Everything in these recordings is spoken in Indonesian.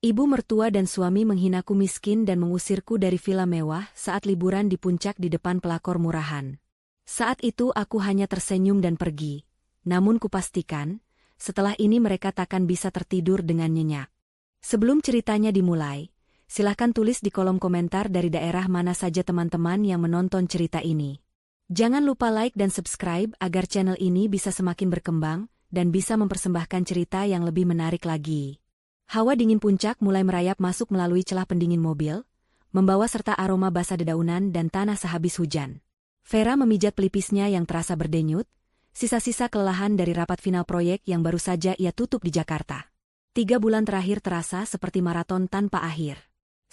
Ibu mertua dan suami menghinaku miskin dan mengusirku dari villa mewah saat liburan di puncak di depan pelakor murahan. Saat itu aku hanya tersenyum dan pergi. Namun kupastikan, setelah ini mereka takkan bisa tertidur dengan nyenyak. Sebelum ceritanya dimulai, silahkan tulis di kolom komentar dari daerah mana saja teman-teman yang menonton cerita ini. Jangan lupa like dan subscribe agar channel ini bisa semakin berkembang dan bisa mempersembahkan cerita yang lebih menarik lagi. Hawa dingin puncak mulai merayap masuk melalui celah pendingin mobil, membawa serta aroma basah dedaunan dan tanah sehabis hujan. Vera memijat pelipisnya yang terasa berdenyut, sisa-sisa kelelahan dari rapat final proyek yang baru saja ia tutup di Jakarta. 3 bulan terakhir terasa seperti maraton tanpa akhir.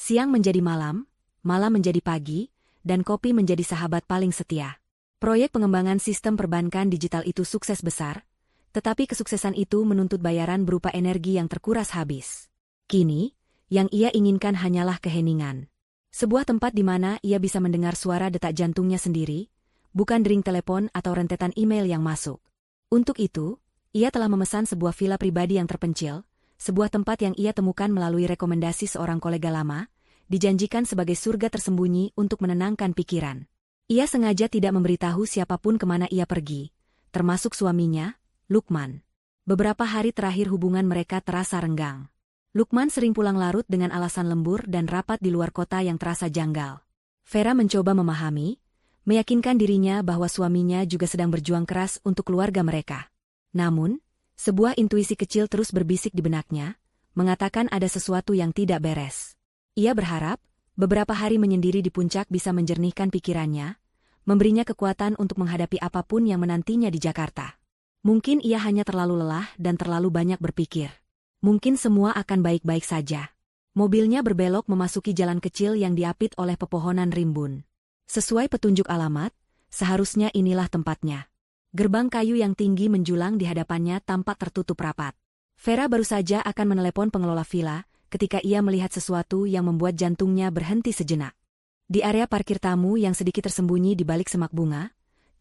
Siang menjadi malam, malam menjadi pagi, dan kopi menjadi sahabat paling setia. Proyek pengembangan sistem perbankan digital itu sukses besar, tetapi kesuksesan itu menuntut bayaran berupa energi yang terkuras habis. Kini, yang ia inginkan hanyalah keheningan. Sebuah tempat di mana ia bisa mendengar suara detak jantungnya sendiri, bukan dering telepon atau rentetan email yang masuk. Untuk itu, ia telah memesan sebuah villa pribadi yang terpencil, sebuah tempat yang ia temukan melalui rekomendasi seorang kolega lama, dijanjikan sebagai surga tersembunyi untuk menenangkan pikiran. Ia sengaja tidak memberitahu siapapun kemana ia pergi, termasuk suaminya, Lukman. Beberapa hari terakhir hubungan mereka terasa renggang. Lukman sering pulang larut dengan alasan lembur dan rapat di luar kota yang terasa janggal. Vera mencoba memahami, meyakinkan dirinya bahwa suaminya juga sedang berjuang keras untuk keluarga mereka. Namun, sebuah intuisi kecil terus berbisik di benaknya, mengatakan ada sesuatu yang tidak beres. Ia berharap, beberapa hari menyendiri di puncak bisa menjernihkan pikirannya, memberinya kekuatan untuk menghadapi apapun yang menantinya di Jakarta. Mungkin ia hanya terlalu lelah dan terlalu banyak berpikir. Mungkin semua akan baik-baik saja. Mobilnya berbelok memasuki jalan kecil yang diapit oleh pepohonan rimbun. Sesuai petunjuk alamat, seharusnya inilah tempatnya. Gerbang kayu yang tinggi menjulang di hadapannya tampak tertutup rapat. Vera baru saja akan menelepon pengelola villa, ketika ia melihat sesuatu yang membuat jantungnya berhenti sejenak. Di area parkir tamu yang sedikit tersembunyi di balik semak bunga,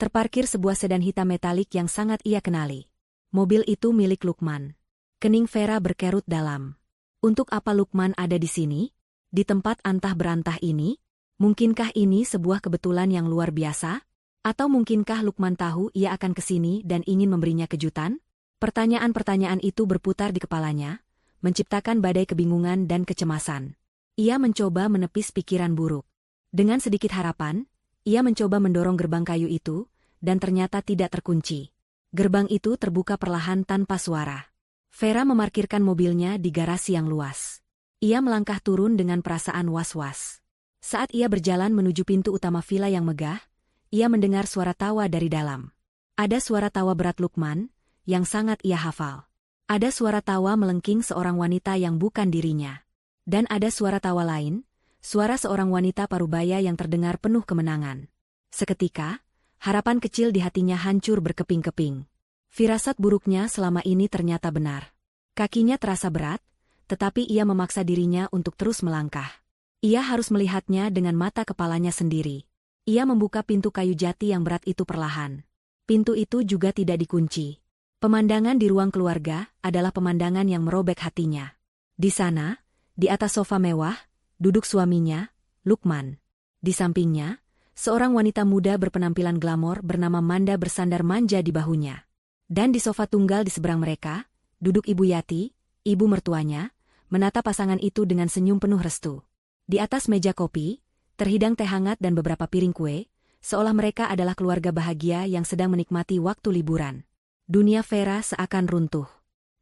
terparkir sebuah sedan hitam metalik yang sangat ia kenali. Mobil itu milik Lukman. Kening Vera berkerut dalam. Untuk apa Lukman ada di sini? Di tempat antah berantah ini? Mungkinkah ini sebuah kebetulan yang luar biasa? Atau mungkinkah Lukman tahu ia akan ke sini dan ingin memberinya kejutan? Pertanyaan-pertanyaan itu berputar di kepalanya, menciptakan badai kebingungan dan kecemasan. Ia mencoba menepis pikiran buruk. Dengan sedikit harapan, ia mencoba mendorong gerbang kayu itu, dan ternyata tidak terkunci. Gerbang itu terbuka perlahan tanpa suara. Vera memarkirkan mobilnya di garasi yang luas. Ia melangkah turun dengan perasaan was-was. Saat ia berjalan menuju pintu utama villa yang megah, ia mendengar suara tawa dari dalam. Ada suara tawa berat Lukman, yang sangat ia hafal. Ada suara tawa melengking seorang wanita yang bukan dirinya. Dan ada suara tawa lain, suara seorang wanita parubaya yang terdengar penuh kemenangan. Seketika, harapan kecil di hatinya hancur berkeping-keping. Firasat buruknya selama ini ternyata benar. Kakinya terasa berat, tetapi ia memaksa dirinya untuk terus melangkah. Ia harus melihatnya dengan mata kepalanya sendiri. Ia membuka pintu kayu jati yang berat itu perlahan. Pintu itu juga tidak dikunci. Pemandangan di ruang keluarga adalah pemandangan yang merobek hatinya. Di sana, di atas sofa mewah, duduk suaminya, Lukman. Di sampingnya, seorang wanita muda berpenampilan glamor bernama Manda bersandar manja di bahunya. Dan di sofa tunggal di seberang mereka, duduk Ibu Yati, ibu mertuanya, menatap pasangan itu dengan senyum penuh restu. Di atas meja kopi, terhidang teh hangat dan beberapa piring kue, seolah mereka adalah keluarga bahagia yang sedang menikmati waktu liburan. Dunia Vera seakan runtuh.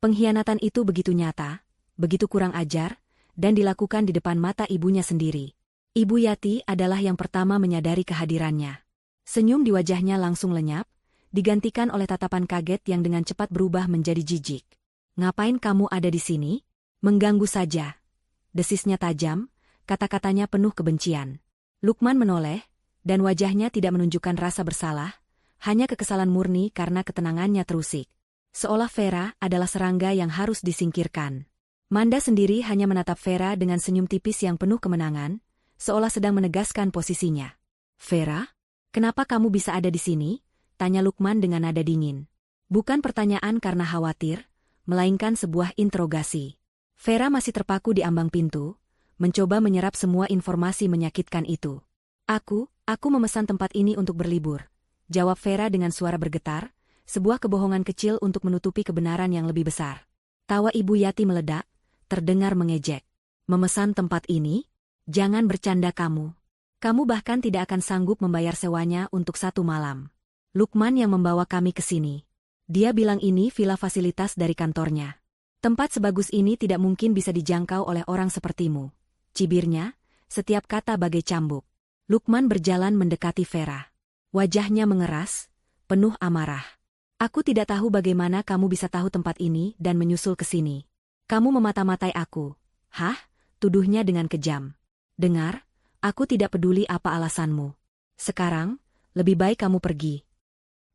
Pengkhianatan itu begitu nyata, begitu kurang ajar, dan dilakukan di depan mata ibunya sendiri. Ibu Yati adalah yang pertama menyadari kehadirannya. Senyum di wajahnya langsung lenyap, digantikan oleh tatapan kaget yang dengan cepat berubah menjadi jijik. "Ngapain kamu ada di sini? Mengganggu saja." Desisnya tajam, kata-katanya penuh kebencian. Lukman menoleh, dan wajahnya tidak menunjukkan rasa bersalah, hanya kekesalan murni karena ketenangannya terusik. Seolah Vera adalah serangga yang harus disingkirkan. Manda sendiri hanya menatap Vera dengan senyum tipis yang penuh kemenangan, seolah sedang menegaskan posisinya. "Vera, kenapa kamu bisa ada di sini?" tanya Lukman dengan nada dingin. Bukan pertanyaan karena khawatir, melainkan sebuah interogasi. Vera masih terpaku di ambang pintu, mencoba menyerap semua informasi menyakitkan itu. Aku memesan tempat ini untuk berlibur, jawab Vera dengan suara bergetar, sebuah kebohongan kecil untuk menutupi kebenaran yang lebih besar. Tawa Ibu Yati meledak, terdengar mengejek. Memesan tempat ini? Jangan bercanda kamu. Kamu bahkan tidak akan sanggup membayar sewanya untuk 1 malam. Lukman yang membawa kami ke sini. Dia bilang ini villa fasilitas dari kantornya. Tempat sebagus ini tidak mungkin bisa dijangkau oleh orang sepertimu. Cibirnya, setiap kata bagai cambuk. Lukman berjalan mendekati Vera. Wajahnya mengeras, penuh amarah. Aku tidak tahu bagaimana kamu bisa tahu tempat ini dan menyusul ke sini. Kamu memata-matai aku. Hah? Tuduhnya dengan kejam. Dengar, aku tidak peduli apa alasanmu. Sekarang, lebih baik kamu pergi.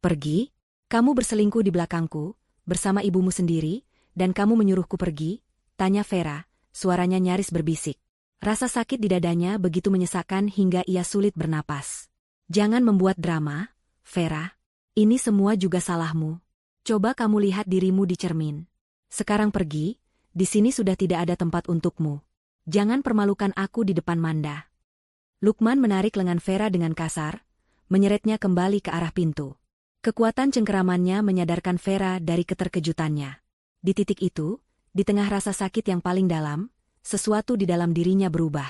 Pergi? Kamu berselingkuh di belakangku, bersama ibumu sendiri, dan kamu menyuruhku pergi? Tanya Vera, suaranya nyaris berbisik. Rasa sakit di dadanya begitu menyesakkan hingga ia sulit bernapas. Jangan membuat drama, Vera. Ini semua juga salahmu. Coba kamu lihat dirimu di cermin. Sekarang pergi, di sini sudah tidak ada tempat untukmu. Jangan permalukan aku di depan Manda. Lukman menarik lengan Vera dengan kasar, menyeretnya kembali ke arah pintu. Kekuatan cengkeramannya menyadarkan Vera dari keterkejutannya. Di titik itu, di tengah rasa sakit yang paling dalam, sesuatu di dalam dirinya berubah.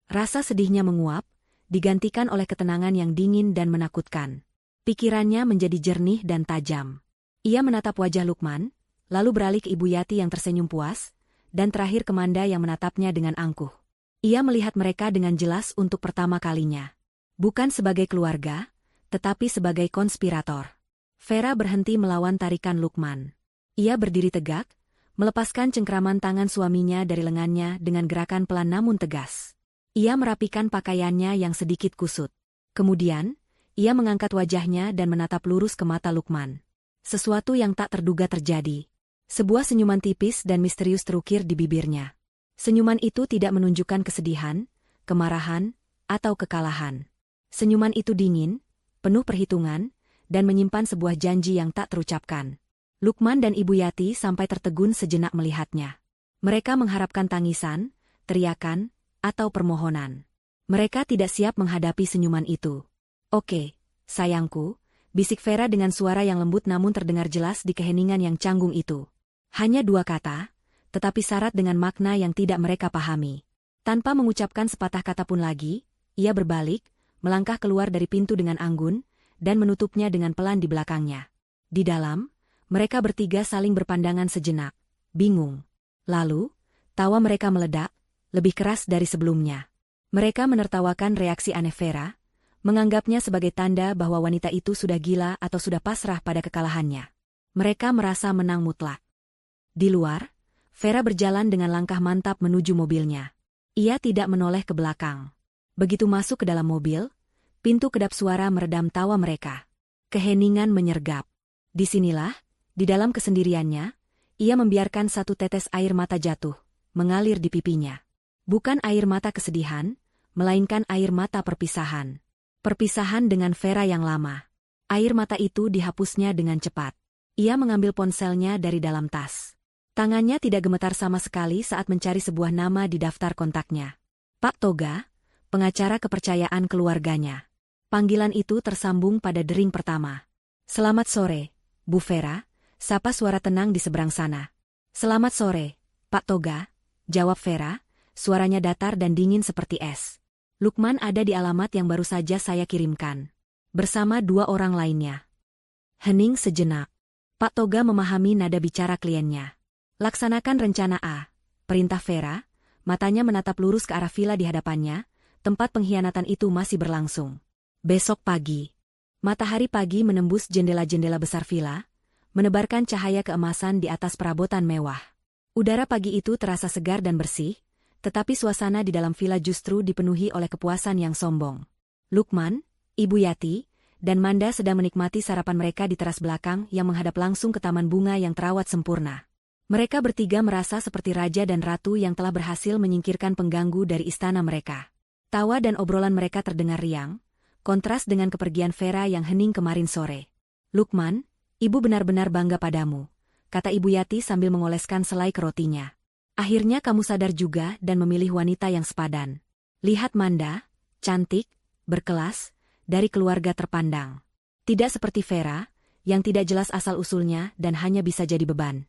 Rasa sedihnya menguap, digantikan oleh ketenangan yang dingin dan menakutkan. Pikirannya menjadi jernih dan tajam. Ia menatap wajah Lukman, lalu beralih ke Ibu Yati yang tersenyum puas, dan terakhir ke Manda yang menatapnya dengan angkuh. Ia melihat mereka dengan jelas untuk pertama kalinya. Bukan sebagai keluarga, tetapi sebagai konspirator. Vera berhenti melawan tarikan Lukman. Ia berdiri tegak, melepaskan cengkraman tangan suaminya dari lengannya dengan gerakan pelan namun tegas. Ia merapikan pakaiannya yang sedikit kusut. Kemudian, ia mengangkat wajahnya dan menatap lurus ke mata Lukman. Sesuatu yang tak terduga terjadi. Sebuah senyuman tipis dan misterius terukir di bibirnya. Senyuman itu tidak menunjukkan kesedihan, kemarahan, atau kekalahan. Senyuman itu dingin, penuh perhitungan, dan menyimpan sebuah janji yang tak terucapkan. Lukman dan Ibu Yati sampai tertegun sejenak melihatnya. Mereka mengharapkan tangisan, teriakan, atau permohonan. Mereka tidak siap menghadapi senyuman itu. Oke, sayangku, bisik Vera dengan suara yang lembut namun terdengar jelas di keheningan yang canggung itu. Hanya 2 kata, tetapi syarat dengan makna yang tidak mereka pahami. Tanpa mengucapkan sepatah kata pun lagi, ia berbalik, melangkah keluar dari pintu dengan anggun, dan menutupnya dengan pelan di belakangnya. Di dalam, mereka bertiga saling berpandangan sejenak, bingung. Lalu, tawa mereka meledak, lebih keras dari sebelumnya. Mereka menertawakan reaksi aneh Vera, menganggapnya sebagai tanda bahwa wanita itu sudah gila atau sudah pasrah pada kekalahannya. Mereka merasa menang mutlak. Di luar, Vera berjalan dengan langkah mantap menuju mobilnya. Ia tidak menoleh ke belakang. Begitu masuk ke dalam mobil, pintu kedap suara meredam tawa mereka. Keheningan menyergap. Disinilah, di dalam kesendiriannya, ia membiarkan satu tetes air mata jatuh, mengalir di pipinya. Bukan air mata kesedihan, melainkan air mata perpisahan. Perpisahan dengan Vera yang lama. Air mata itu dihapusnya dengan cepat. Ia mengambil ponselnya dari dalam tas. Tangannya tidak gemetar sama sekali saat mencari sebuah nama di daftar kontaknya. Pak Toga, pengacara kepercayaan keluarganya. Panggilan itu tersambung pada dering pertama. Selamat sore, Bu Vera. Sapa suara tenang di seberang sana. Selamat sore, Pak Toga, jawab Vera, suaranya datar dan dingin seperti es. Lukman ada di alamat yang baru saja saya kirimkan. Bersama 2 orang lainnya. Hening sejenak. Pak Toga memahami nada bicara kliennya. Laksanakan rencana A, perintah Vera, matanya menatap lurus ke arah villa di hadapannya, tempat pengkhianatan itu masih berlangsung. Besok pagi. Matahari pagi menembus jendela-jendela besar villa, menebarkan cahaya keemasan di atas perabotan mewah. Udara pagi itu terasa segar dan bersih, tetapi suasana di dalam villa justru dipenuhi oleh kepuasan yang sombong. Lukman, Ibu Yati, dan Manda sedang menikmati sarapan mereka di teras belakang yang menghadap langsung ke taman bunga yang terawat sempurna. Mereka bertiga merasa seperti raja dan ratu yang telah berhasil menyingkirkan pengganggu dari istana mereka. Tawa dan obrolan mereka terdengar riang, kontras dengan kepergian Vera yang hening kemarin sore. Lukman, Ibu benar-benar bangga padamu, kata Ibu Yati sambil mengoleskan selai ke rotinya. Akhirnya kamu sadar juga dan memilih wanita yang sepadan. Lihat Manda, cantik, berkelas, dari keluarga terpandang. Tidak seperti Vera, yang tidak jelas asal-usulnya dan hanya bisa jadi beban.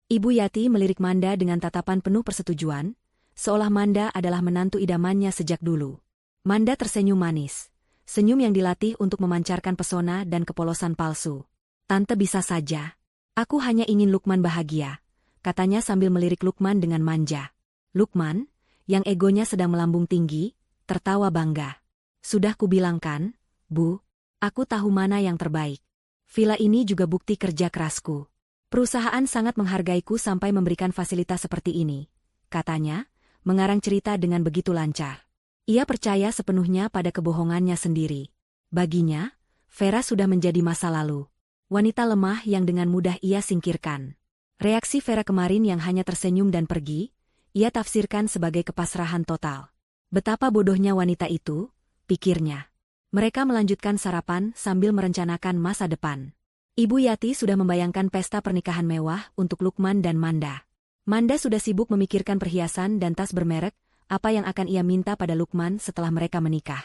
Ibu Yati melirik Manda dengan tatapan penuh persetujuan, seolah Manda adalah menantu idamannya sejak dulu. Manda tersenyum manis, senyum yang dilatih untuk memancarkan pesona dan kepolosan palsu. Tante bisa saja. Aku hanya ingin Lukman bahagia, katanya sambil melirik Lukman dengan manja. Lukman, yang egonya sedang melambung tinggi, tertawa bangga. Sudah kubilangkan, Bu, aku tahu mana yang terbaik. Villa ini juga bukti kerja kerasku. Perusahaan sangat menghargaiku sampai memberikan fasilitas seperti ini, katanya, mengarang cerita dengan begitu lancar. Ia percaya sepenuhnya pada kebohongannya sendiri. Baginya, Vera sudah menjadi masa lalu. Wanita lemah yang dengan mudah ia singkirkan. Reaksi Vera kemarin yang hanya tersenyum dan pergi, ia tafsirkan sebagai kepasrahan total. Betapa bodohnya wanita itu, pikirnya. Mereka melanjutkan sarapan sambil merencanakan masa depan. Ibu Yati sudah membayangkan pesta pernikahan mewah untuk Lukman dan Manda. Manda sudah sibuk memikirkan perhiasan dan tas bermerek, apa yang akan ia minta pada Lukman setelah mereka menikah.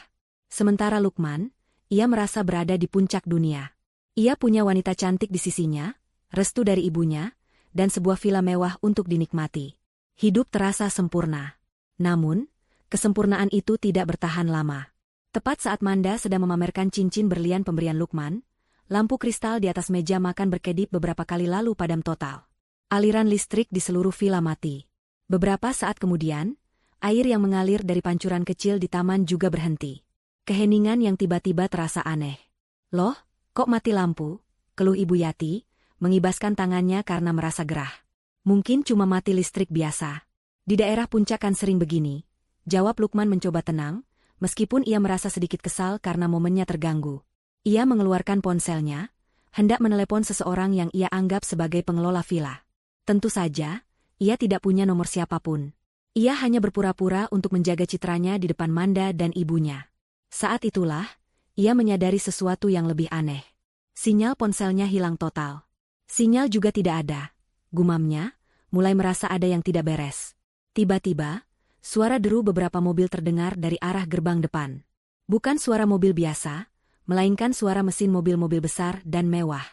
Sementara Lukman, ia merasa berada di puncak dunia. Ia punya wanita cantik di sisinya, restu dari ibunya, dan sebuah villa mewah untuk dinikmati. Hidup terasa sempurna. Namun, kesempurnaan itu tidak bertahan lama. Tepat saat Manda sedang memamerkan cincin berlian pemberian Lukman, lampu kristal di atas meja makan berkedip beberapa kali lalu padam total. Aliran listrik di seluruh villa mati. Beberapa saat kemudian, air yang mengalir dari pancuran kecil di taman juga berhenti. Keheningan yang tiba-tiba terasa aneh. Loh, kok mati lampu? Keluh Ibu Yati, mengibaskan tangannya karena merasa gerah. Mungkin cuma mati listrik biasa. Di daerah puncak kan sering begini. Jawab Lukman mencoba tenang, meskipun ia merasa sedikit kesal karena momennya terganggu. Ia mengeluarkan ponselnya, hendak menelepon seseorang yang ia anggap sebagai pengelola villa. Tentu saja, ia tidak punya nomor siapapun. Ia hanya berpura-pura untuk menjaga citranya di depan Manda dan ibunya. Saat itulah, ia menyadari sesuatu yang lebih aneh. Sinyal ponselnya hilang total. Sinyal juga tidak ada. Gumamnya, mulai merasa ada yang tidak beres. Tiba-tiba, suara deru beberapa mobil terdengar dari arah gerbang depan. Bukan suara mobil biasa, melainkan suara mesin mobil-mobil besar dan mewah.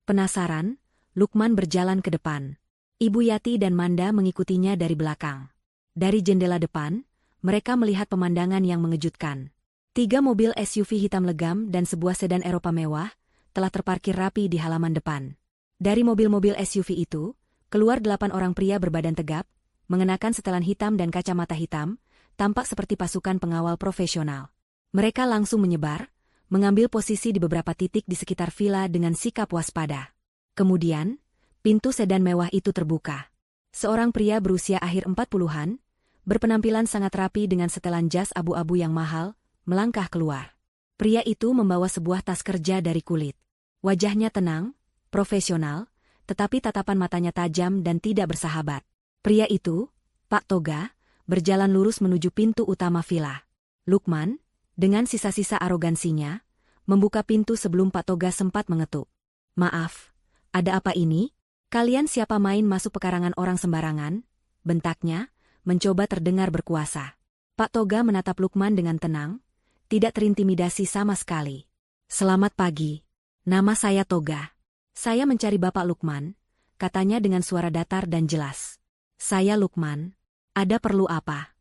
Penasaran, Lukman berjalan ke depan. Ibu Yati dan Manda mengikutinya dari belakang. Dari jendela depan, mereka melihat pemandangan yang mengejutkan. 3 mobil SUV hitam legam dan sebuah sedan Eropa mewah telah terparkir rapi di halaman depan. Dari mobil-mobil SUV itu, keluar 8 orang pria berbadan tegap, mengenakan setelan hitam dan kacamata hitam, tampak seperti pasukan pengawal profesional. Mereka langsung menyebar, mengambil posisi di beberapa titik di sekitar villa dengan sikap waspada. Kemudian, pintu sedan mewah itu terbuka. Seorang pria berusia akhir 40-an, berpenampilan sangat rapi dengan setelan jas abu-abu yang mahal, melangkah keluar. Pria itu membawa sebuah tas kerja dari kulit. Wajahnya tenang, profesional, tetapi tatapan matanya tajam dan tidak bersahabat. Pria itu, Pak Toga, berjalan lurus menuju pintu utama villa. Lukman, dengan sisa-sisa arogansinya, membuka pintu sebelum Pak Toga sempat mengetuk. Maaf, ada apa ini? Kalian siapa main masuk pekarangan orang sembarangan? Bentaknya, mencoba terdengar berkuasa. Pak Toga menatap Lukman dengan tenang, tidak terintimidasi sama sekali. Selamat pagi. Nama saya Toga. Saya mencari Bapak Lukman, katanya dengan suara datar dan jelas. Saya Lukman. Ada perlu apa?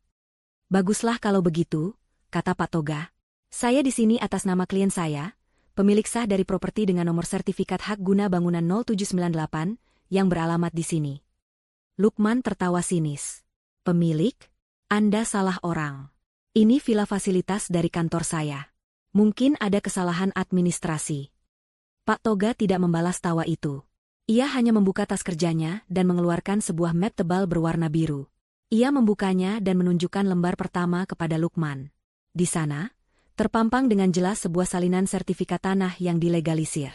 Baguslah kalau begitu, kata Pak Toga. Saya di sini atas nama klien saya, pemilik sah dari properti dengan nomor sertifikat hak guna bangunan 0798, yang beralamat di sini. Lukman tertawa sinis. Pemilik? Anda salah orang. Ini villa fasilitas dari kantor saya. Mungkin ada kesalahan administrasi. Pak Toga tidak membalas tawa itu. Ia hanya membuka tas kerjanya dan mengeluarkan sebuah map tebal berwarna biru. Ia membukanya dan menunjukkan lembar pertama kepada Lukman. Di sana, terpampang dengan jelas sebuah salinan sertifikat tanah yang dilegalisir.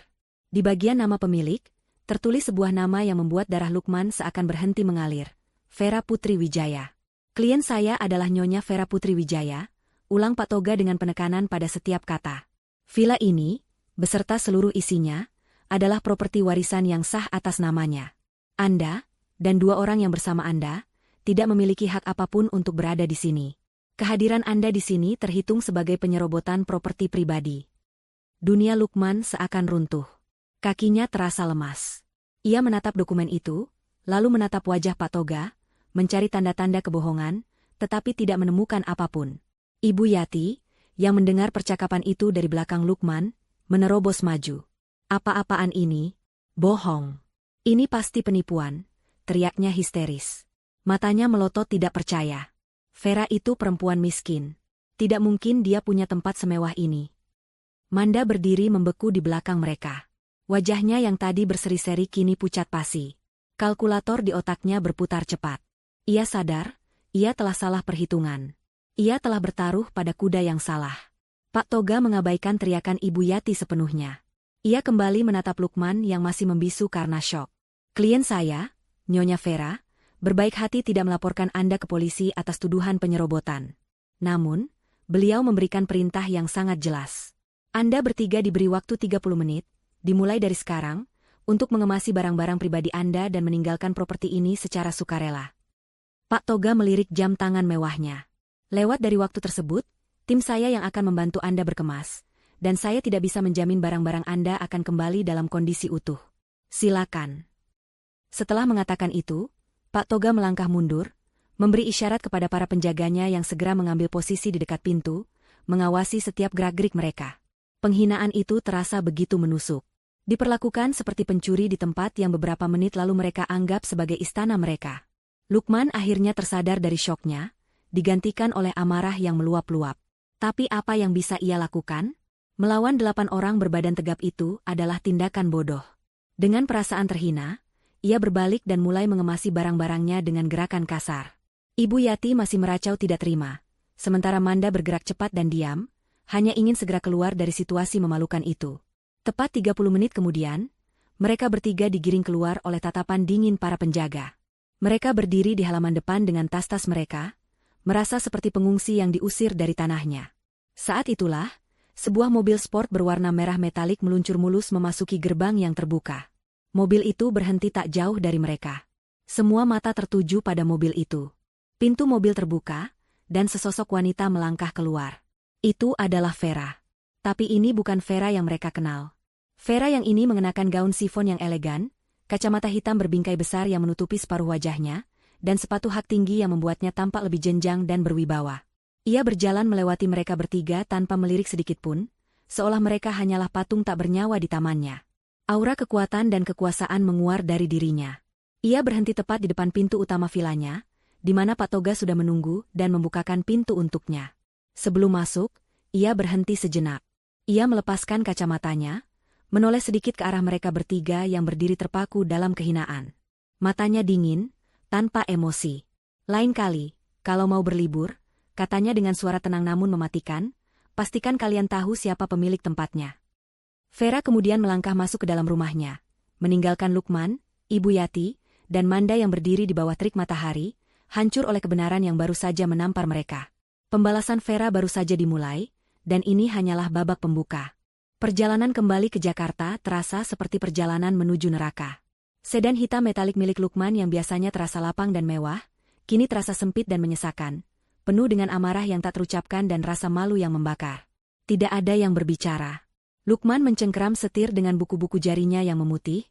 Di bagian nama pemilik, tertulis sebuah nama yang membuat darah Lukman seakan berhenti mengalir. Vera Putri Wijaya. Klien saya adalah Nyonya Vera Putri Wijaya, ulang Pak Toga dengan penekanan pada setiap kata. Villa ini, beserta seluruh isinya, adalah properti warisan yang sah atas namanya. Anda, dan 2 orang yang bersama Anda, tidak memiliki hak apapun untuk berada di sini. Kehadiran Anda di sini terhitung sebagai penyerobotan properti pribadi. Dunia Lukman seakan runtuh. Kakinya terasa lemas. Ia menatap dokumen itu, lalu menatap wajah Pak Toga, mencari tanda-tanda kebohongan, tetapi tidak menemukan apapun. Ibu Yati, yang mendengar percakapan itu dari belakang Lukman, menerobos maju. Apa-apaan ini? Bohong. Ini pasti penipuan, teriaknya histeris. Matanya melotot tidak percaya. Vera itu perempuan miskin. Tidak mungkin dia punya tempat semewah ini. Manda berdiri membeku di belakang mereka. Wajahnya yang tadi berseri-seri kini pucat pasi. Kalkulator di otaknya berputar cepat. Ia sadar, ia telah salah perhitungan. Ia telah bertaruh pada kuda yang salah. Pak Toga mengabaikan teriakan Ibu Yati sepenuhnya. Ia kembali menatap Lukman yang masih membisu karena syok. Klien saya, Nyonya Vera, berbaik hati tidak melaporkan Anda ke polisi atas tuduhan penyerobotan. Namun, beliau memberikan perintah yang sangat jelas. Anda bertiga diberi waktu 30 menit, dimulai dari sekarang, untuk mengemasi barang-barang pribadi Anda dan meninggalkan properti ini secara sukarela. Pak Toga melirik jam tangan mewahnya. Lewat dari waktu tersebut, tim saya yang akan membantu Anda berkemas, dan saya tidak bisa menjamin barang-barang Anda akan kembali dalam kondisi utuh. Silakan. Setelah mengatakan itu, Pak Toga melangkah mundur, memberi isyarat kepada para penjaganya yang segera mengambil posisi di dekat pintu, mengawasi setiap gerak-gerik mereka. Penghinaan itu terasa begitu menusuk. Diperlakukan seperti pencuri di tempat yang beberapa menit lalu mereka anggap sebagai istana mereka. Lukman akhirnya tersadar dari syoknya, digantikan oleh amarah yang meluap-luap. Tapi apa yang bisa ia lakukan? Melawan 8 orang berbadan tegap itu adalah tindakan bodoh. Dengan perasaan terhina, ia berbalik dan mulai mengemasi barang-barangnya dengan gerakan kasar. Ibu Yati masih meracau tidak terima, sementara Manda bergerak cepat dan diam, hanya ingin segera keluar dari situasi memalukan itu. Tepat 30 menit kemudian, mereka bertiga digiring keluar oleh tatapan dingin para penjaga. Mereka berdiri di halaman depan dengan tas-tas mereka, merasa seperti pengungsi yang diusir dari tanahnya. Saat itulah, sebuah mobil sport berwarna merah metalik meluncur mulus memasuki gerbang yang terbuka. Mobil itu berhenti tak jauh dari mereka. Semua mata tertuju pada mobil itu. Pintu mobil terbuka, dan sesosok wanita melangkah keluar. Itu adalah Vera. Tapi ini bukan Vera yang mereka kenal. Vera yang ini mengenakan gaun sifon yang elegan, kacamata hitam berbingkai besar yang menutupi separuh wajahnya, dan sepatu hak tinggi yang membuatnya tampak lebih jenjang dan berwibawa. Ia berjalan melewati mereka bertiga tanpa melirik sedikitpun, seolah mereka hanyalah patung tak bernyawa di tamannya. Aura kekuatan dan kekuasaan menguar dari dirinya. Ia berhenti tepat di depan pintu utama vilanya, di mana Pak Toga sudah menunggu dan membukakan pintu untuknya. Sebelum masuk, ia berhenti sejenak. Ia melepaskan kacamatanya, menoleh sedikit ke arah mereka bertiga yang berdiri terpaku dalam kehinaan. Matanya dingin, tanpa emosi. Lain kali, kalau mau berlibur, katanya dengan suara tenang namun mematikan, pastikan kalian tahu siapa pemilik tempatnya. Vera kemudian melangkah masuk ke dalam rumahnya, meninggalkan Lukman, Ibu Yati, dan Manda yang berdiri di bawah terik matahari, hancur oleh kebenaran yang baru saja menampar mereka. Pembalasan Vera baru saja dimulai, dan ini hanyalah babak pembuka. Perjalanan kembali ke Jakarta terasa seperti perjalanan menuju neraka. Sedan hitam metalik milik Lukman yang biasanya terasa lapang dan mewah, kini terasa sempit dan menyesakan, penuh dengan amarah yang tak terucapkan dan rasa malu yang membakar. Tidak ada yang berbicara. Lukman mencengkeram setir dengan buku-buku jarinya yang memutih,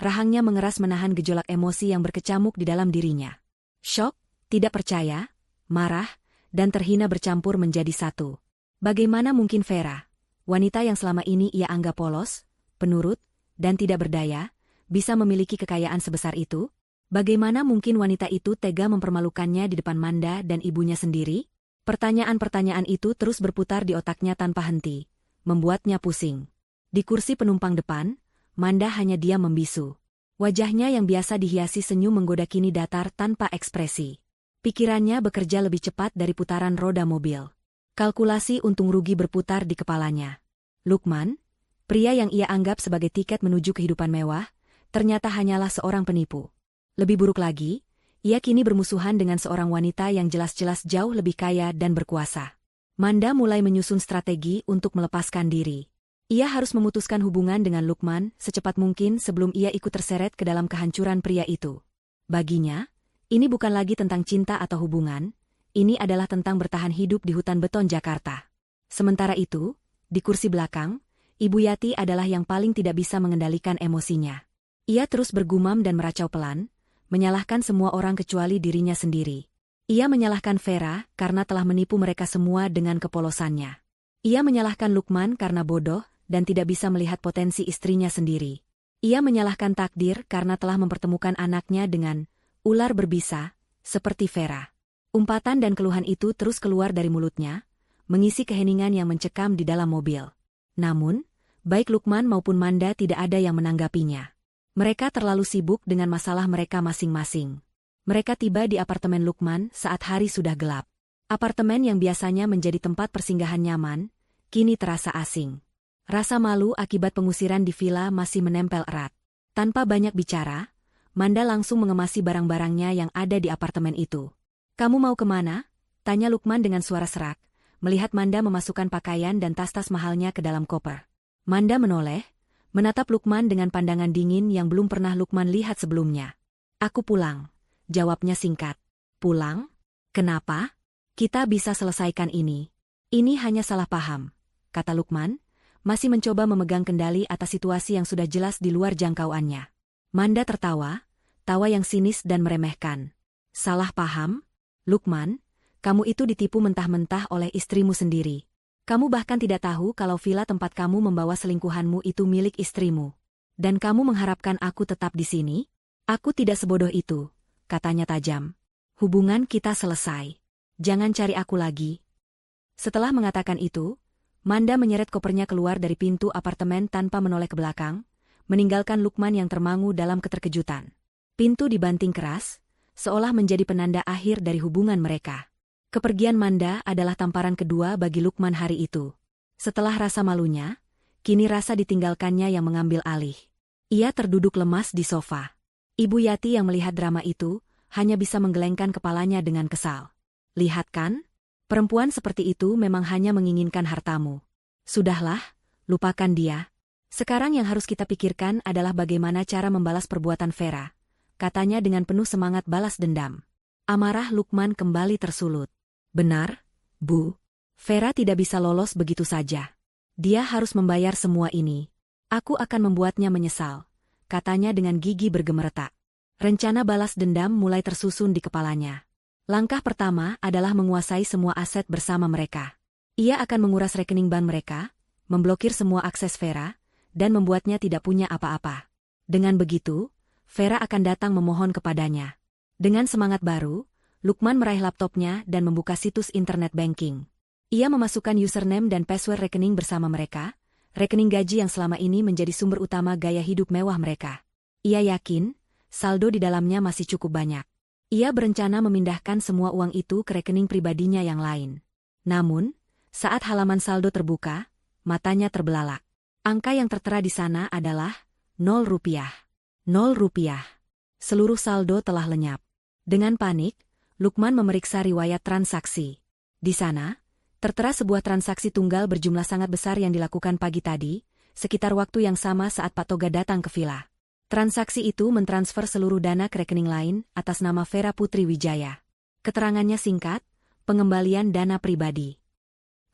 rahangnya mengeras menahan gejolak emosi yang berkecamuk di dalam dirinya. Syok, tidak percaya, marah, dan terhina bercampur menjadi satu. Bagaimana mungkin Vera, wanita yang selama ini ia anggap polos, penurut, dan tidak berdaya, bisa memiliki kekayaan sebesar itu? Bagaimana mungkin wanita itu tega mempermalukannya di depan Manda dan ibunya sendiri? Pertanyaan-pertanyaan itu terus berputar di otaknya tanpa henti, membuatnya pusing. Di kursi penumpang depan, Manda hanya diam membisu. Wajahnya yang biasa dihiasi senyum menggoda kini datar tanpa ekspresi. Pikirannya bekerja lebih cepat dari putaran roda mobil. Kalkulasi untung rugi berputar di kepalanya. Lukman, pria yang ia anggap sebagai tiket menuju kehidupan mewah, ternyata hanyalah seorang penipu. Lebih buruk lagi, ia kini bermusuhan dengan seorang wanita yang jelas-jelas jauh lebih kaya dan berkuasa. Manda mulai menyusun strategi untuk melepaskan diri. Ia harus memutuskan hubungan dengan Lukman secepat mungkin sebelum ia ikut terseret ke dalam kehancuran pria itu. Baginya, Ini bukan lagi tentang cinta atau hubungan, ini adalah tentang bertahan hidup di hutan beton Jakarta. Sementara itu, di kursi belakang, Ibu Yati adalah yang paling tidak bisa mengendalikan emosinya. Ia terus bergumam dan meracau pelan, menyalahkan semua orang kecuali dirinya sendiri. Ia menyalahkan Vera karena telah menipu mereka semua dengan kepolosannya. Ia menyalahkan Lukman karena bodoh dan tidak bisa melihat potensi istrinya sendiri. Ia menyalahkan takdir karena telah mempertemukan anaknya dengan ular berbisa, seperti Vera. Umpatan dan keluhan itu terus keluar dari mulutnya, mengisi keheningan yang mencekam di dalam mobil. Namun, baik Lukman maupun Manda tidak ada yang menanggapinya. Mereka terlalu sibuk dengan masalah mereka masing-masing. Mereka tiba di apartemen Lukman saat hari sudah gelap. Apartemen yang biasanya menjadi tempat persinggahan nyaman, kini terasa asing. Rasa malu akibat pengusiran di villa masih menempel erat. Tanpa banyak bicara, Manda langsung mengemasi barang-barangnya yang ada di apartemen itu. "Kamu mau kemana?" tanya Lukman dengan suara serak, melihat Manda memasukkan pakaian dan tas-tas mahalnya ke dalam koper. Manda menoleh, menatap Lukman dengan pandangan dingin yang belum pernah Lukman lihat sebelumnya. "Aku pulang," jawabnya singkat. "Pulang? Kenapa? Kita bisa selesaikan ini. Ini hanya salah paham," kata Lukman, masih mencoba memegang kendali atas situasi yang sudah jelas di luar jangkauannya. Manda tertawa, tawa yang sinis dan meremehkan. "Salah paham? Lukman, kamu itu ditipu mentah-mentah oleh istrimu sendiri. Kamu bahkan tidak tahu kalau villa tempat kamu membawa selingkuhanmu itu milik istrimu. Dan kamu mengharapkan aku tetap di sini? Aku tidak sebodoh itu," katanya tajam. "Hubungan kita selesai. Jangan cari aku lagi." Setelah mengatakan itu, Manda menyeret kopernya keluar dari pintu apartemen tanpa menoleh ke belakang, meninggalkan Lukman yang termangu dalam keterkejutan. Pintu dibanting keras, seolah menjadi penanda akhir dari hubungan mereka. Kepergian Manda adalah tamparan kedua bagi Lukman hari itu. Setelah rasa malunya, kini rasa ditinggalkannya yang mengambil alih. Ia terduduk lemas di sofa. Ibu Yati yang melihat drama itu, hanya bisa menggelengkan kepalanya dengan kesal. "Lihat kan? Perempuan seperti itu memang hanya menginginkan hartamu. Sudahlah, lupakan dia. Sekarang yang harus kita pikirkan adalah bagaimana cara membalas perbuatan Vera," katanya dengan penuh semangat balas dendam. Amarah Lukman kembali tersulut. "Benar, Bu. Vera tidak bisa lolos begitu saja. Dia harus membayar semua ini. Aku akan membuatnya menyesal," katanya dengan gigi bergemeretak. Rencana balas dendam mulai tersusun di kepalanya. Langkah pertama adalah menguasai semua aset bersama mereka. Ia akan menguras rekening bank mereka, memblokir semua akses Vera, dan membuatnya tidak punya apa-apa. Dengan begitu, Vera akan datang memohon kepadanya. Dengan semangat baru, Lukman meraih laptopnya dan membuka situs internet banking. Ia memasukkan username dan password rekening bersama mereka, rekening gaji yang selama ini menjadi sumber utama gaya hidup mewah mereka. Ia yakin, saldo di dalamnya masih cukup banyak. Ia berencana memindahkan semua uang itu ke rekening pribadinya yang lain. Namun, saat halaman saldo terbuka, matanya terbelalak. Angka yang tertera di sana adalah 0 rupiah. 0 rupiah. Seluruh saldo telah lenyap. Dengan panik, Lukman memeriksa riwayat transaksi. Di sana, tertera sebuah transaksi tunggal berjumlah sangat besar yang dilakukan pagi tadi, sekitar waktu yang sama saat Pak Toga datang ke villa. Transaksi itu mentransfer seluruh dana ke rekening lain atas nama Vera Putri Wijaya. Keterangannya singkat, pengembalian dana pribadi.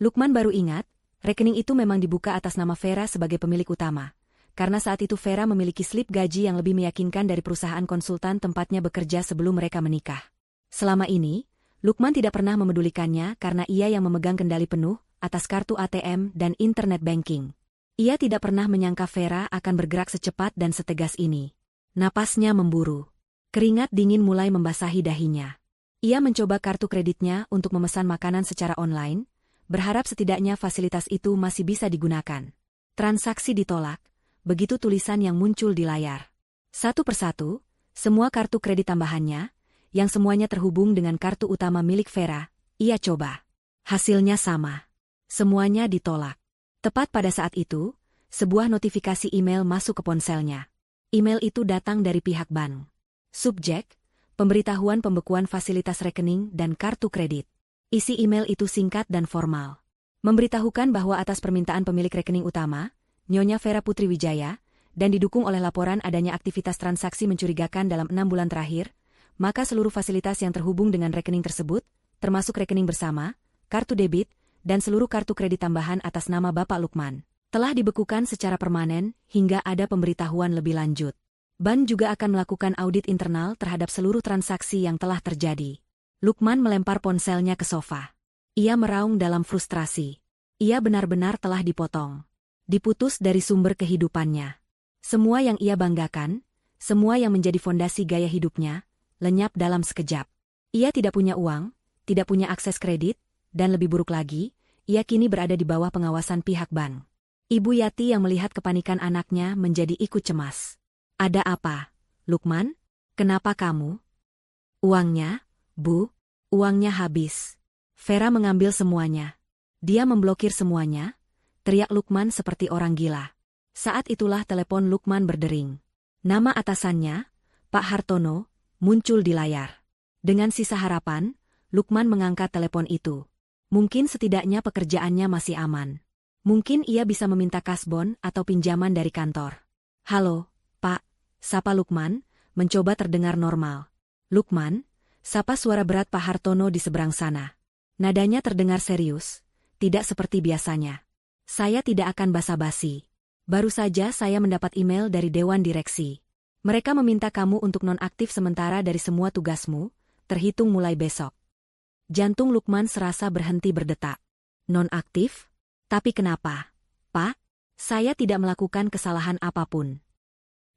Lukman baru ingat, rekening itu memang dibuka atas nama Vera sebagai pemilik utama, karena saat itu Vera memiliki slip gaji yang lebih meyakinkan dari perusahaan konsultan tempatnya bekerja sebelum mereka menikah. Selama ini, Lukman tidak pernah memedulikannya karena ia yang memegang kendali penuh atas kartu ATM dan internet banking. Ia tidak pernah menyangka Vera akan bergerak secepat dan setegas ini. Napasnya memburu. Keringat dingin mulai membasahi dahinya. Ia mencoba kartu kreditnya untuk memesan makanan secara online, berharap setidaknya fasilitas itu masih bisa digunakan. Transaksi ditolak, begitu tulisan yang muncul di layar. Satu persatu, semua kartu kredit tambahannya, yang semuanya terhubung dengan kartu utama milik Vera, ia coba. Hasilnya sama. Semuanya ditolak. Tepat pada saat itu, sebuah notifikasi email masuk ke ponselnya. Email itu datang dari pihak bank. Subjek, pemberitahuan pembekuan fasilitas rekening dan kartu kredit. Isi email itu singkat dan formal. Memberitahukan bahwa atas permintaan pemilik rekening utama, Nyonya Vera Putri Wijaya, dan didukung oleh laporan adanya aktivitas transaksi mencurigakan dalam 6 bulan terakhir, maka seluruh fasilitas yang terhubung dengan rekening tersebut, termasuk rekening bersama, kartu debit, dan seluruh kartu kredit tambahan atas nama Bapak Lukman, telah dibekukan secara permanen hingga ada pemberitahuan lebih lanjut. Bank juga akan melakukan audit internal terhadap seluruh transaksi yang telah terjadi. Lukman melempar ponselnya ke sofa. Ia meraung dalam frustrasi. Ia benar-benar telah dipotong. Diputus dari sumber kehidupannya. Semua yang ia banggakan, semua yang menjadi fondasi gaya hidupnya, lenyap dalam sekejap. Ia tidak punya uang, tidak punya akses kredit, dan lebih buruk lagi, ia kini berada di bawah pengawasan pihak bank. Ibu Yati yang melihat kepanikan anaknya menjadi ikut cemas. Ada apa, Lukman? Kenapa kamu? Uangnya, Bu, uangnya habis. Vera mengambil semuanya. Dia memblokir semuanya, teriak Lukman seperti orang gila. Saat itulah telepon Lukman berdering. Nama atasannya, Pak Hartono, muncul di layar. Dengan sisa harapan, Lukman mengangkat telepon itu. Mungkin setidaknya pekerjaannya masih aman. Mungkin ia bisa meminta kasbon atau pinjaman dari kantor. Halo, Pak, sapa Lukman, mencoba terdengar normal. Lukman, sapa suara berat Pak Hartono di seberang sana. Nadanya terdengar serius, tidak seperti biasanya. Saya tidak akan basa-basi. Baru saja saya mendapat email dari Dewan Direksi. Mereka meminta kamu untuk nonaktif sementara dari semua tugasmu, terhitung mulai besok. Jantung Lukman serasa berhenti berdetak. Nonaktif? Tapi kenapa? Pak, saya tidak melakukan kesalahan apapun.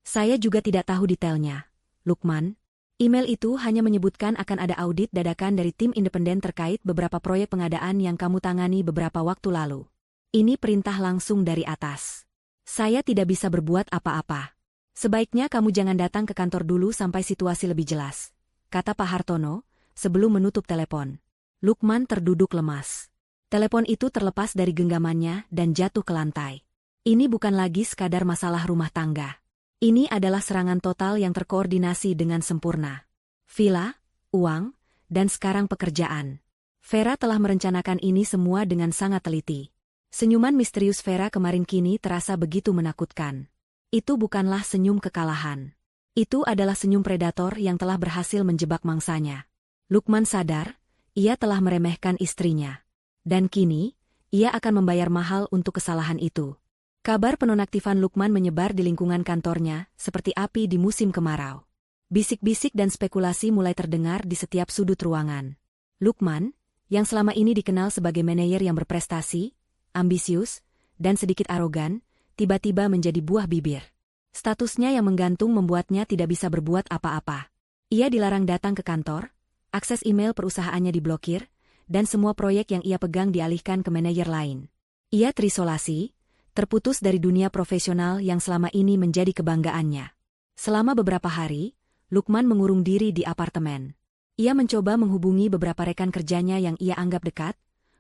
Saya juga tidak tahu detailnya. Lukman, email itu hanya menyebutkan akan ada audit dadakan dari tim independen terkait beberapa proyek pengadaan yang kamu tangani beberapa waktu lalu. Ini perintah langsung dari atas. Saya tidak bisa berbuat apa-apa. Sebaiknya kamu jangan datang ke kantor dulu sampai situasi lebih jelas, kata Pak Hartono, sebelum menutup telepon. Lukman terduduk lemas. Telepon itu terlepas dari genggamannya dan jatuh ke lantai. Ini bukan lagi sekadar masalah rumah tangga. Ini adalah serangan total yang terkoordinasi dengan sempurna. Villa, uang, dan sekarang pekerjaan. Vera telah merencanakan ini semua dengan sangat teliti. Senyuman misterius Vera kemarin kini terasa begitu menakutkan. Itu bukanlah senyum kekalahan. Itu adalah senyum predator yang telah berhasil menjebak mangsanya. Lukman sadar, ia telah meremehkan istrinya. Dan kini, ia akan membayar mahal untuk kesalahan itu. Kabar penonaktifan Lukman menyebar di lingkungan kantornya, seperti api di musim kemarau. Bisik-bisik dan spekulasi mulai terdengar di setiap sudut ruangan. Lukman, yang selama ini dikenal sebagai manajer yang berprestasi, ambisius, dan sedikit arogan, tiba-tiba menjadi buah bibir. Statusnya yang menggantung membuatnya tidak bisa berbuat apa-apa. Ia dilarang datang ke kantor, akses email perusahaannya diblokir, dan semua proyek yang ia pegang dialihkan ke manajer lain. Ia terisolasi, terputus dari dunia profesional yang selama ini menjadi kebanggaannya. Selama beberapa hari, Lukman mengurung diri di apartemen. Ia mencoba menghubungi beberapa rekan kerjanya yang ia anggap dekat,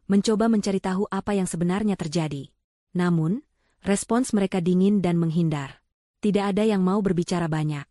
mencoba mencari tahu apa yang sebenarnya terjadi. Namun, respons mereka dingin dan menghindar. Tidak ada yang mau berbicara banyak.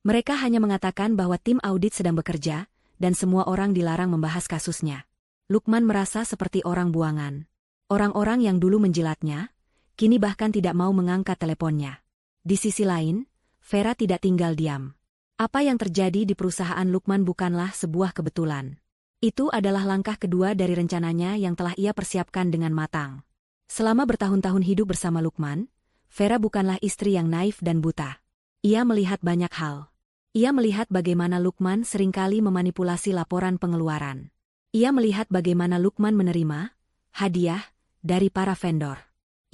Mereka hanya mengatakan bahwa tim audit sedang bekerja, dan semua orang dilarang membahas kasusnya. Lukman merasa seperti orang buangan. Orang-orang yang dulu menjilatnya, kini bahkan tidak mau mengangkat teleponnya. Di sisi lain, Vera tidak tinggal diam. Apa yang terjadi di perusahaan Lukman bukanlah sebuah kebetulan. Itu adalah langkah kedua dari rencananya yang telah ia persiapkan dengan matang. Selama bertahun-tahun hidup bersama Lukman, Vera bukanlah istri yang naif dan buta. Ia melihat banyak hal. Ia melihat bagaimana Lukman seringkali memanipulasi laporan pengeluaran. Ia melihat bagaimana Lukman menerima hadiah dari para vendor.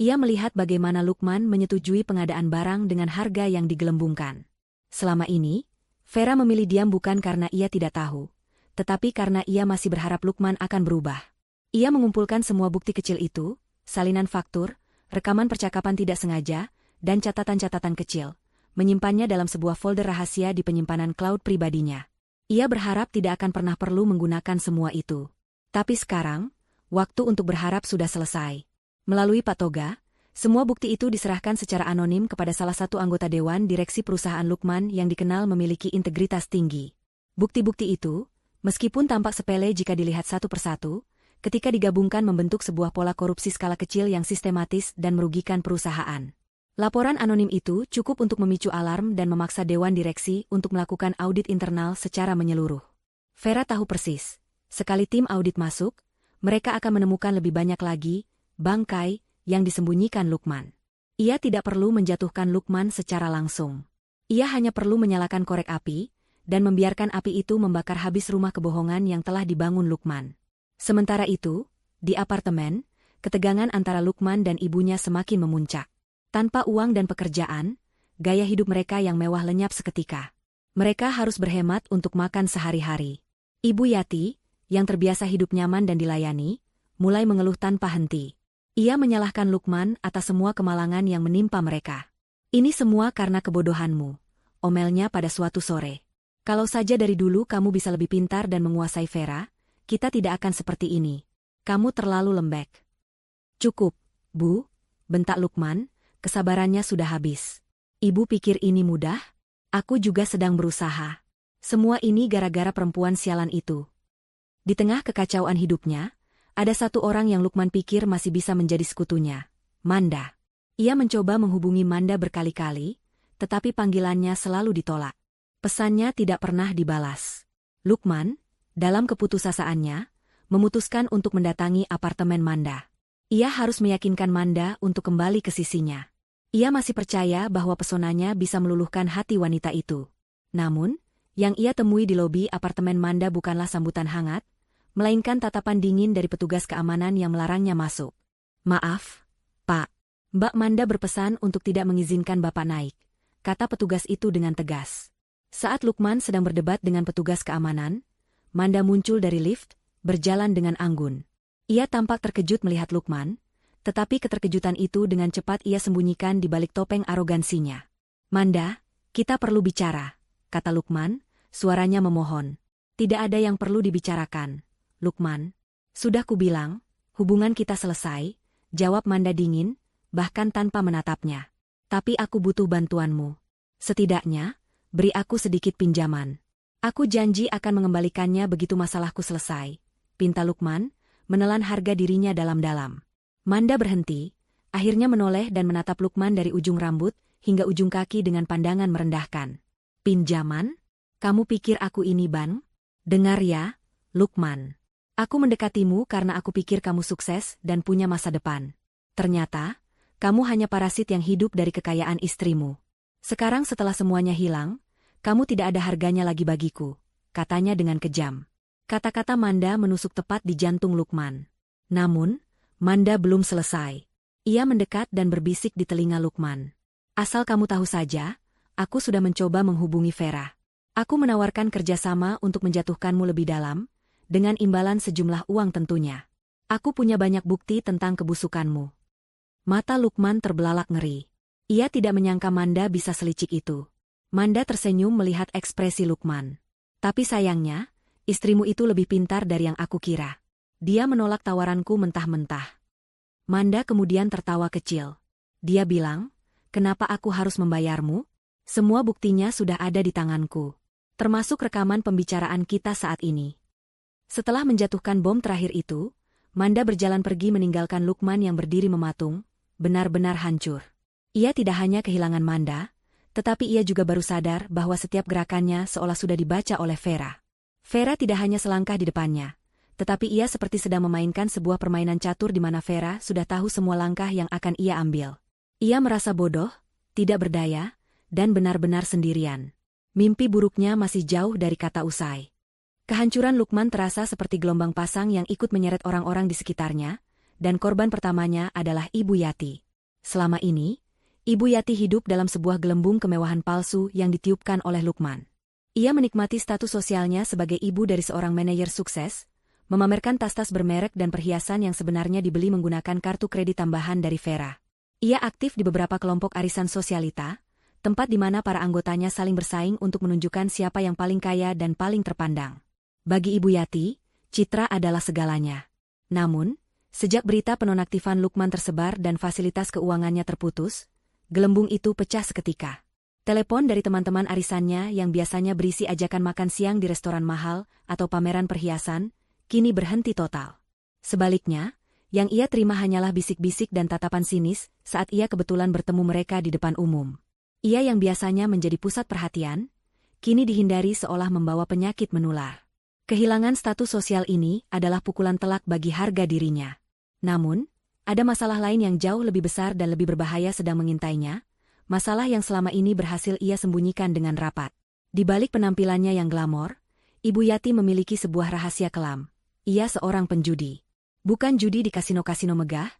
Ia melihat bagaimana Lukman menyetujui pengadaan barang dengan harga yang digelembungkan. Selama ini, Vera memilih diam bukan karena ia tidak tahu, tetapi karena ia masih berharap Lukman akan berubah. Ia mengumpulkan semua bukti kecil itu, salinan faktur, rekaman percakapan tidak sengaja, dan catatan-catatan kecil, menyimpannya dalam sebuah folder rahasia di penyimpanan cloud pribadinya. Ia berharap tidak akan pernah perlu menggunakan semua itu. Tapi sekarang, waktu untuk berharap sudah selesai. Melalui Pak Toga, semua bukti itu diserahkan secara anonim kepada salah satu anggota Dewan Direksi perusahaan Lukman yang dikenal memiliki integritas tinggi. Bukti-bukti itu, meskipun tampak sepele jika dilihat satu persatu, ketika digabungkan membentuk sebuah pola korupsi skala kecil yang sistematis dan merugikan perusahaan. Laporan anonim itu cukup untuk memicu alarm dan memaksa Dewan Direksi untuk melakukan audit internal secara menyeluruh. Vera tahu persis, sekali tim audit masuk, mereka akan menemukan lebih banyak lagi bangkai yang disembunyikan Lukman. Ia tidak perlu menjatuhkan Lukman secara langsung. Ia hanya perlu menyalakan korek api dan membiarkan api itu membakar habis rumah kebohongan yang telah dibangun Lukman. Sementara itu, di apartemen, ketegangan antara Lukman dan ibunya semakin memuncak. Tanpa uang dan pekerjaan, gaya hidup mereka yang mewah lenyap seketika. Mereka harus berhemat untuk makan sehari-hari. Ibu Yati, yang terbiasa hidup nyaman dan dilayani, mulai mengeluh tanpa henti. Ia menyalahkan Lukman atas semua kemalangan yang menimpa mereka. Ini semua karena kebodohanmu, omelnya pada suatu sore. Kalau saja dari dulu kamu bisa lebih pintar dan menguasai Vera, kita tidak akan seperti ini. Kamu terlalu lembek. Cukup, Bu, bentak Lukman, kesabarannya sudah habis. Ibu pikir ini mudah? Aku juga sedang berusaha. Semua ini gara-gara perempuan sialan itu. Di tengah kekacauan hidupnya, ada satu orang yang Lukman pikir masih bisa menjadi sekutunya, Manda. Ia mencoba menghubungi Manda berkali-kali, tetapi panggilannya selalu ditolak. Pesannya tidak pernah dibalas. Lukman, dalam keputusasiannya, memutuskan untuk mendatangi apartemen Manda. Ia harus meyakinkan Manda untuk kembali ke sisinya. Ia masih percaya bahwa pesonanya bisa meluluhkan hati wanita itu. Namun, yang ia temui di lobi apartemen Manda bukanlah sambutan hangat, melainkan tatapan dingin dari petugas keamanan yang melarangnya masuk. Maaf, Pak. Mbak Manda berpesan untuk tidak mengizinkan Bapak naik, kata petugas itu dengan tegas. Saat Lukman sedang berdebat dengan petugas keamanan, Manda muncul dari lift, berjalan dengan anggun. Ia tampak terkejut melihat Lukman, tetapi keterkejutan itu dengan cepat ia sembunyikan di balik topeng arogansinya. Manda, kita perlu bicara, kata Lukman, suaranya memohon. Tidak ada yang perlu dibicarakan, Lukman. Sudah kubilang, hubungan kita selesai, jawab Manda dingin, bahkan tanpa menatapnya. Tapi aku butuh bantuanmu. Setidaknya, beri aku sedikit pinjaman. Aku janji akan mengembalikannya begitu masalahku selesai, pinta Lukman, menelan harga dirinya dalam-dalam. Manda berhenti, akhirnya menoleh dan menatap Lukman dari ujung rambut hingga ujung kaki dengan pandangan merendahkan. Pinjaman? Kamu pikir aku ini ban? Dengar ya, Lukman. Aku mendekatimu karena aku pikir kamu sukses dan punya masa depan. Ternyata, kamu hanya parasit yang hidup dari kekayaan istrimu. Sekarang setelah semuanya hilang, kamu tidak ada harganya lagi bagiku, katanya dengan kejam. Kata-kata Manda menusuk tepat di jantung Lukman. Namun, Manda belum selesai. Ia mendekat dan berbisik di telinga Lukman. Asal kamu tahu saja, aku sudah mencoba menghubungi Vera. Aku menawarkan kerjasama untuk menjatuhkanmu lebih dalam, dengan imbalan sejumlah uang tentunya. Aku punya banyak bukti tentang kebusukanmu. Mata Lukman terbelalak ngeri. Ia tidak menyangka Manda bisa selicik itu. Manda tersenyum melihat ekspresi Lukman. Tapi sayangnya, istrimu itu lebih pintar dari yang aku kira. Dia menolak tawaranku mentah-mentah. Manda kemudian tertawa kecil. Dia bilang, kenapa aku harus membayarmu? Semua buktinya sudah ada di tanganku. Termasuk rekaman pembicaraan kita saat ini. Setelah menjatuhkan bom terakhir itu, Manda berjalan pergi meninggalkan Lukman yang berdiri mematung, benar-benar hancur. Ia tidak hanya kehilangan Manda, tetapi ia juga baru sadar bahwa setiap gerakannya seolah sudah dibaca oleh Vera. Vera tidak hanya selangkah di depannya, tetapi ia seperti sedang memainkan sebuah permainan catur di mana Vera sudah tahu semua langkah yang akan ia ambil. Ia merasa bodoh, tidak berdaya, dan benar-benar sendirian. Mimpi buruknya masih jauh dari kata usai. Kehancuran Lukman terasa seperti gelombang pasang yang ikut menyeret orang-orang di sekitarnya, dan korban pertamanya adalah Ibu Yati. Selama ini, Ibu Yati hidup dalam sebuah gelembung kemewahan palsu yang ditiupkan oleh Lukman. Ia menikmati status sosialnya sebagai ibu dari seorang manajer sukses, memamerkan tas-tas bermerek dan perhiasan yang sebenarnya dibeli menggunakan kartu kredit tambahan dari Vera. Ia aktif di beberapa kelompok arisan sosialita, tempat di mana para anggotanya saling bersaing untuk menunjukkan siapa yang paling kaya dan paling terpandang. Bagi Ibu Yati, citra adalah segalanya. Namun, sejak berita penonaktifan Lukman tersebar dan fasilitas keuangannya terputus, gelembung itu pecah seketika. Telepon dari teman-teman arisannya yang biasanya berisi ajakan makan siang di restoran mahal atau pameran perhiasan, kini berhenti total. Sebaliknya, yang ia terima hanyalah bisik-bisik dan tatapan sinis saat ia kebetulan bertemu mereka di depan umum. Ia yang biasanya menjadi pusat perhatian, kini dihindari seolah membawa penyakit menular. Kehilangan status sosial ini adalah pukulan telak bagi harga dirinya. Namun, ada masalah lain yang jauh lebih besar dan lebih berbahaya sedang mengintainya, masalah yang selama ini berhasil ia sembunyikan dengan rapat. Di balik penampilannya yang glamor, Ibu Yati memiliki sebuah rahasia kelam. Ia seorang penjudi. Bukan judi di kasino-kasino megah,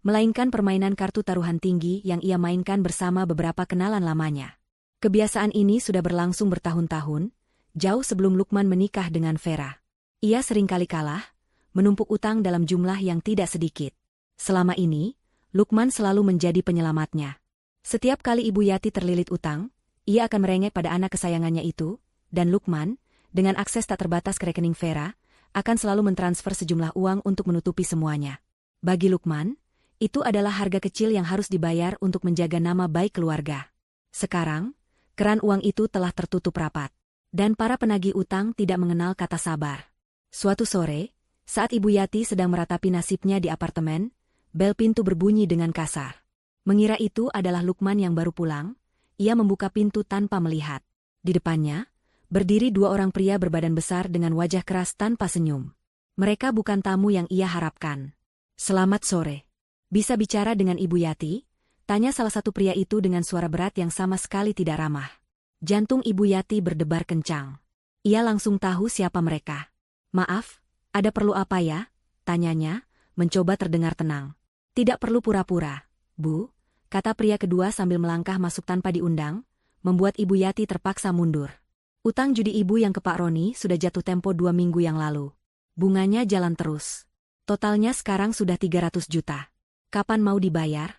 melainkan permainan kartu taruhan tinggi yang ia mainkan bersama beberapa kenalan lamanya. Kebiasaan ini sudah berlangsung bertahun-tahun, jauh sebelum Lukman menikah dengan Vera. Ia seringkali kalah, menumpuk utang dalam jumlah yang tidak sedikit. Selama ini, Lukman selalu menjadi penyelamatnya. Setiap kali Ibu Yati terlilit utang, ia akan merengek pada anak kesayangannya itu, dan Lukman, dengan akses tak terbatas ke rekening Vera, akan selalu mentransfer sejumlah uang untuk menutupi semuanya. Bagi Lukman, itu adalah harga kecil yang harus dibayar untuk menjaga nama baik keluarga. Sekarang, keran uang itu telah tertutup rapat. Dan para penagih utang tidak mengenal kata sabar. Suatu sore, saat Ibu Yati sedang meratapi nasibnya di apartemen, bel pintu berbunyi dengan kasar. Mengira itu adalah Lukman yang baru pulang, ia membuka pintu tanpa melihat. Di depannya, berdiri dua orang pria berbadan besar dengan wajah keras tanpa senyum. Mereka bukan tamu yang ia harapkan. "Selamat sore. Bisa bicara dengan Ibu Yati?" Tanya salah satu pria itu dengan suara berat yang sama sekali tidak ramah. Jantung Ibu Yati berdebar kencang. Ia langsung tahu siapa mereka. "Maaf, ada perlu apa ya?" tanyanya, mencoba terdengar tenang. "Tidak perlu pura-pura, Bu," kata pria kedua sambil melangkah masuk tanpa diundang, membuat Ibu Yati terpaksa mundur. Utang judi ibu yang ke Pak Roni sudah jatuh tempo 2 minggu yang lalu. Bunganya jalan terus. Totalnya sekarang sudah 300 juta. Kapan mau dibayar?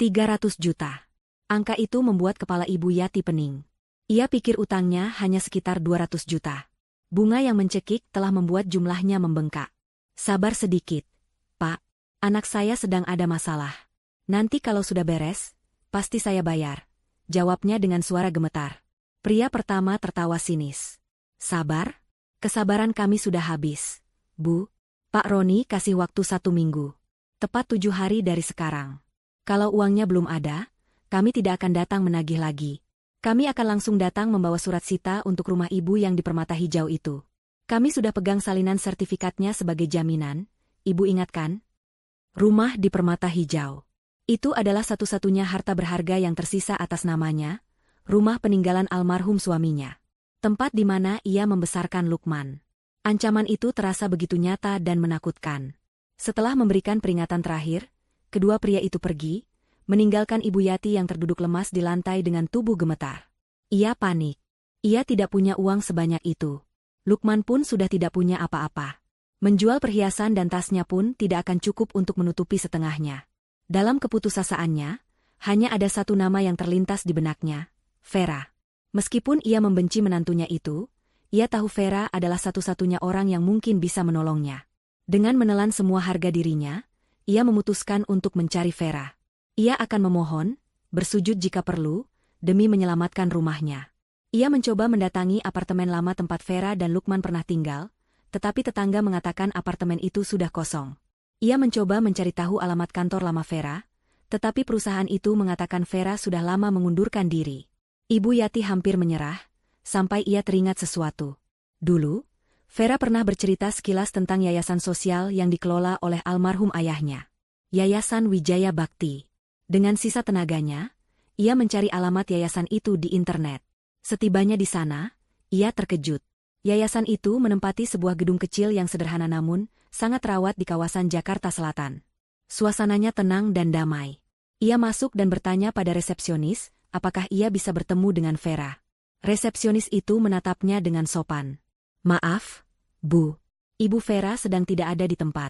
300 juta. Angka itu membuat kepala Ibu Yati pening. Ia pikir utangnya hanya sekitar 200 juta. Bunga yang mencekik telah membuat jumlahnya membengkak. "Sabar sedikit, Pak. Anak saya sedang ada masalah. Nanti kalau sudah beres, pasti saya bayar," jawabnya dengan suara gemetar. Pria pertama tertawa sinis. "Sabar? Kesabaran kami sudah habis, Bu. Pak Roni kasih waktu 1 minggu. Tepat 7 hari dari sekarang. Kalau uangnya belum ada, kami tidak akan datang menagih lagi. Kami akan langsung datang membawa surat sita untuk rumah ibu yang di Permata Hijau itu. Kami sudah pegang salinan sertifikatnya sebagai jaminan, Ibu ingatkan? Rumah di Permata Hijau. Itu adalah satu-satunya harta berharga yang tersisa atas namanya, rumah peninggalan almarhum suaminya. Tempat di mana ia membesarkan Lukman. Ancaman itu terasa begitu nyata dan menakutkan. Setelah memberikan peringatan terakhir, kedua pria itu pergi, meninggalkan Ibu Yati yang terduduk lemas di lantai dengan tubuh gemetar. Ia panik. Ia tidak punya uang sebanyak itu. Lukman pun sudah tidak punya apa-apa. Menjual perhiasan dan tasnya pun tidak akan cukup untuk menutupi setengahnya. Dalam keputusasaannya, hanya ada satu nama yang terlintas di benaknya, Vera. Meskipun ia membenci menantunya itu, ia tahu Vera adalah satu-satunya orang yang mungkin bisa menolongnya. Dengan menelan semua harga dirinya, ia memutuskan untuk mencari Vera. Ia akan memohon, bersujud jika perlu, demi menyelamatkan rumahnya. Ia mencoba mendatangi apartemen lama tempat Vera dan Lukman pernah tinggal, tetapi tetangga mengatakan apartemen itu sudah kosong. Ia mencoba mencari tahu alamat kantor lama Vera, tetapi perusahaan itu mengatakan Vera sudah lama mengundurkan diri. Ibu Yati hampir menyerah, sampai ia teringat sesuatu. Dulu, Vera pernah bercerita sekilas tentang yayasan sosial yang dikelola oleh almarhum ayahnya. Yayasan Wijaya Bakti. Dengan sisa tenaganya, ia mencari alamat yayasan itu di internet. Setibanya di sana, ia terkejut. Yayasan itu menempati sebuah gedung kecil yang sederhana namun sangat rawat di kawasan Jakarta Selatan. Suasananya tenang dan damai. Ia masuk dan bertanya pada resepsionis, apakah ia bisa bertemu dengan Vera. Resepsionis itu menatapnya dengan sopan. "Maaf, Bu. Ibu Vera sedang tidak ada di tempat."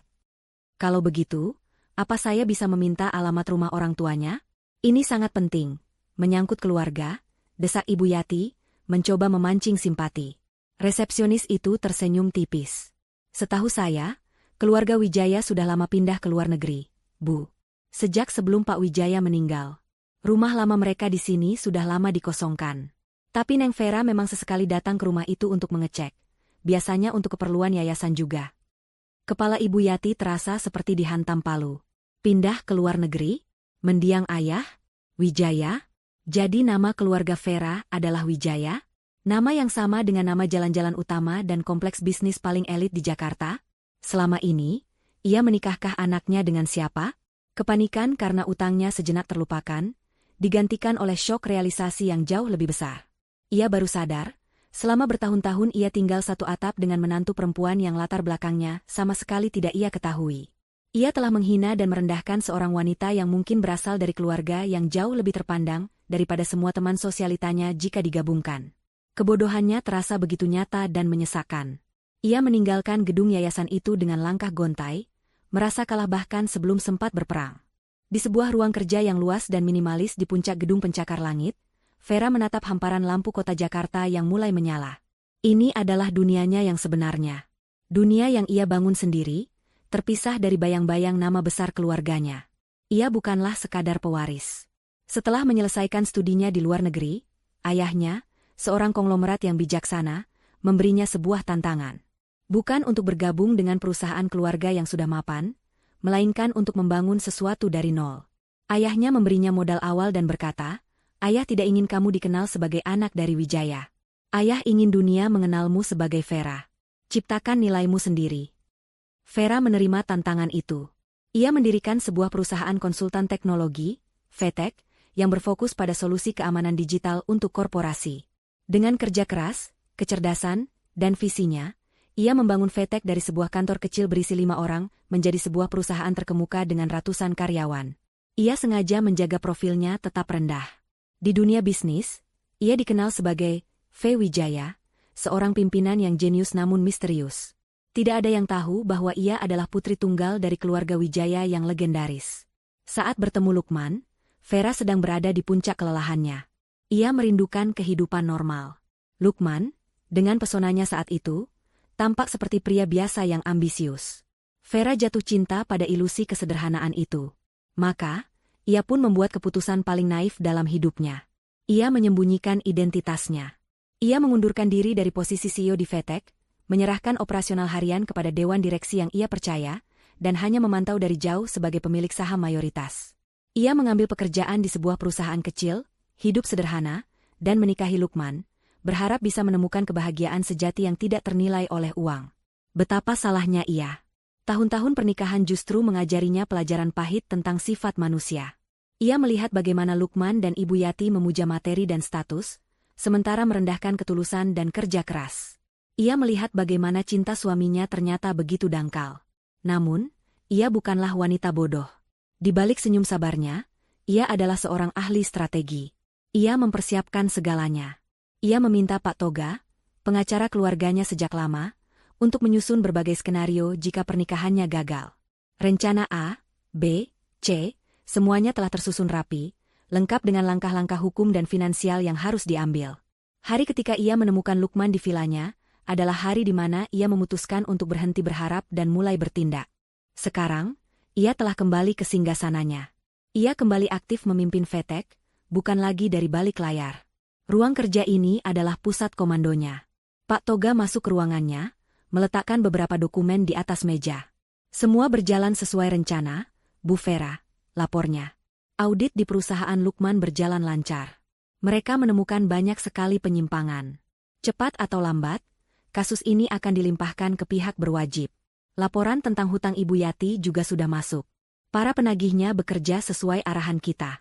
"Kalau begitu, apa saya bisa meminta alamat rumah orang tuanya? Ini sangat penting. Menyangkut keluarga," desak Ibu Yati, mencoba memancing simpati. Resepsionis itu tersenyum tipis. "Setahu saya, keluarga Wijaya sudah lama pindah ke luar negeri, Bu. Sejak sebelum Pak Wijaya meninggal. Rumah lama mereka di sini sudah lama dikosongkan. Tapi Neng Vera memang sesekali datang ke rumah itu untuk mengecek. Biasanya untuk keperluan yayasan juga." Kepala Ibu Yati terasa seperti dihantam palu. Pindah ke luar negeri? Mendiang ayah? Wijaya? Jadi nama keluarga Vera adalah Wijaya? Nama yang sama dengan nama jalan-jalan utama dan kompleks bisnis paling elit di Jakarta? Selama ini, ia menikahkah anaknya dengan siapa? Kepanikan karena utangnya sejenak terlupakan, digantikan oleh syok realisasi yang jauh lebih besar. Ia baru sadar, selama bertahun-tahun ia tinggal satu atap dengan menantu perempuan yang latar belakangnya sama sekali tidak ia ketahui. Ia telah menghina dan merendahkan seorang wanita yang mungkin berasal dari keluarga yang jauh lebih terpandang daripada semua teman sosialitanya jika digabungkan. Kebodohannya terasa begitu nyata dan menyesakan. Ia meninggalkan gedung yayasan itu dengan langkah gontai, merasa kalah bahkan sebelum sempat berperang. Di sebuah ruang kerja yang luas dan minimalis di puncak gedung pencakar langit, Vera menatap hamparan lampu kota Jakarta yang mulai menyala. Ini adalah dunianya yang sebenarnya. Dunia yang ia bangun sendiri, terpisah dari bayang-bayang nama besar keluarganya. Ia bukanlah sekadar pewaris. Setelah menyelesaikan studinya di luar negeri, ayahnya, seorang konglomerat yang bijaksana, memberinya sebuah tantangan. Bukan untuk bergabung dengan perusahaan keluarga yang sudah mapan, melainkan untuk membangun sesuatu dari nol. Ayahnya memberinya modal awal dan berkata, "Ayah tidak ingin kamu dikenal sebagai anak dari Wijaya. Ayah ingin dunia mengenalmu sebagai Vera. Ciptakan nilaimu sendiri." Vera menerima tantangan itu. Ia mendirikan sebuah perusahaan konsultan teknologi, VTech, yang berfokus pada solusi keamanan digital untuk korporasi. Dengan kerja keras, kecerdasan, dan visinya, ia membangun VTech dari sebuah kantor kecil berisi 5 orang menjadi sebuah perusahaan terkemuka dengan ratusan karyawan. Ia sengaja menjaga profilnya tetap rendah. Di dunia bisnis, ia dikenal sebagai V. Wijaya, seorang pimpinan yang jenius namun misterius. Tidak ada yang tahu bahwa ia adalah putri tunggal dari keluarga Wijaya yang legendaris. Saat bertemu Lukman, Vera sedang berada di puncak kelelahannya. Ia merindukan kehidupan normal. Lukman, dengan pesonanya saat itu, tampak seperti pria biasa yang ambisius. Vera jatuh cinta pada ilusi kesederhanaan itu. Maka, ia pun membuat keputusan paling naif dalam hidupnya. Ia menyembunyikan identitasnya. Ia mengundurkan diri dari posisi CEO di VTech, menyerahkan operasional harian kepada dewan direksi yang ia percaya, dan hanya memantau dari jauh sebagai pemilik saham mayoritas. Ia mengambil pekerjaan di sebuah perusahaan kecil, hidup sederhana, dan menikahi Lukman, berharap bisa menemukan kebahagiaan sejati yang tidak ternilai oleh uang. Betapa salahnya ia. Tahun-tahun pernikahan justru mengajarinya pelajaran pahit tentang sifat manusia. Ia melihat bagaimana Lukman dan Ibu Yati memuja materi dan status, sementara merendahkan ketulusan dan kerja keras. Ia melihat bagaimana cinta suaminya ternyata begitu dangkal. Namun, ia bukanlah wanita bodoh. Di balik senyum sabarnya, ia adalah seorang ahli strategi. Ia mempersiapkan segalanya. Ia meminta Pak Toga, pengacara keluarganya sejak lama, untuk menyusun berbagai skenario jika pernikahannya gagal. Rencana A, B, C, semuanya telah tersusun rapi, lengkap dengan langkah-langkah hukum dan finansial yang harus diambil. Hari ketika ia menemukan Lukman di vilanya, adalah hari di mana ia memutuskan untuk berhenti berharap dan mulai bertindak. Sekarang, ia telah kembali ke singgasananya. Ia kembali aktif memimpin VTech, bukan lagi dari balik layar. Ruang kerja ini adalah pusat komandonya. Pak Toga masuk ke ruangannya, meletakkan beberapa dokumen di atas meja. Semua berjalan sesuai rencana, Bu Vera, lapornya. Audit di perusahaan Lukman berjalan lancar. Mereka menemukan banyak sekali penyimpangan. Cepat atau lambat, kasus ini akan dilimpahkan ke pihak berwajib. Laporan tentang hutang Ibu Yati juga sudah masuk. Para penagihnya bekerja sesuai arahan kita.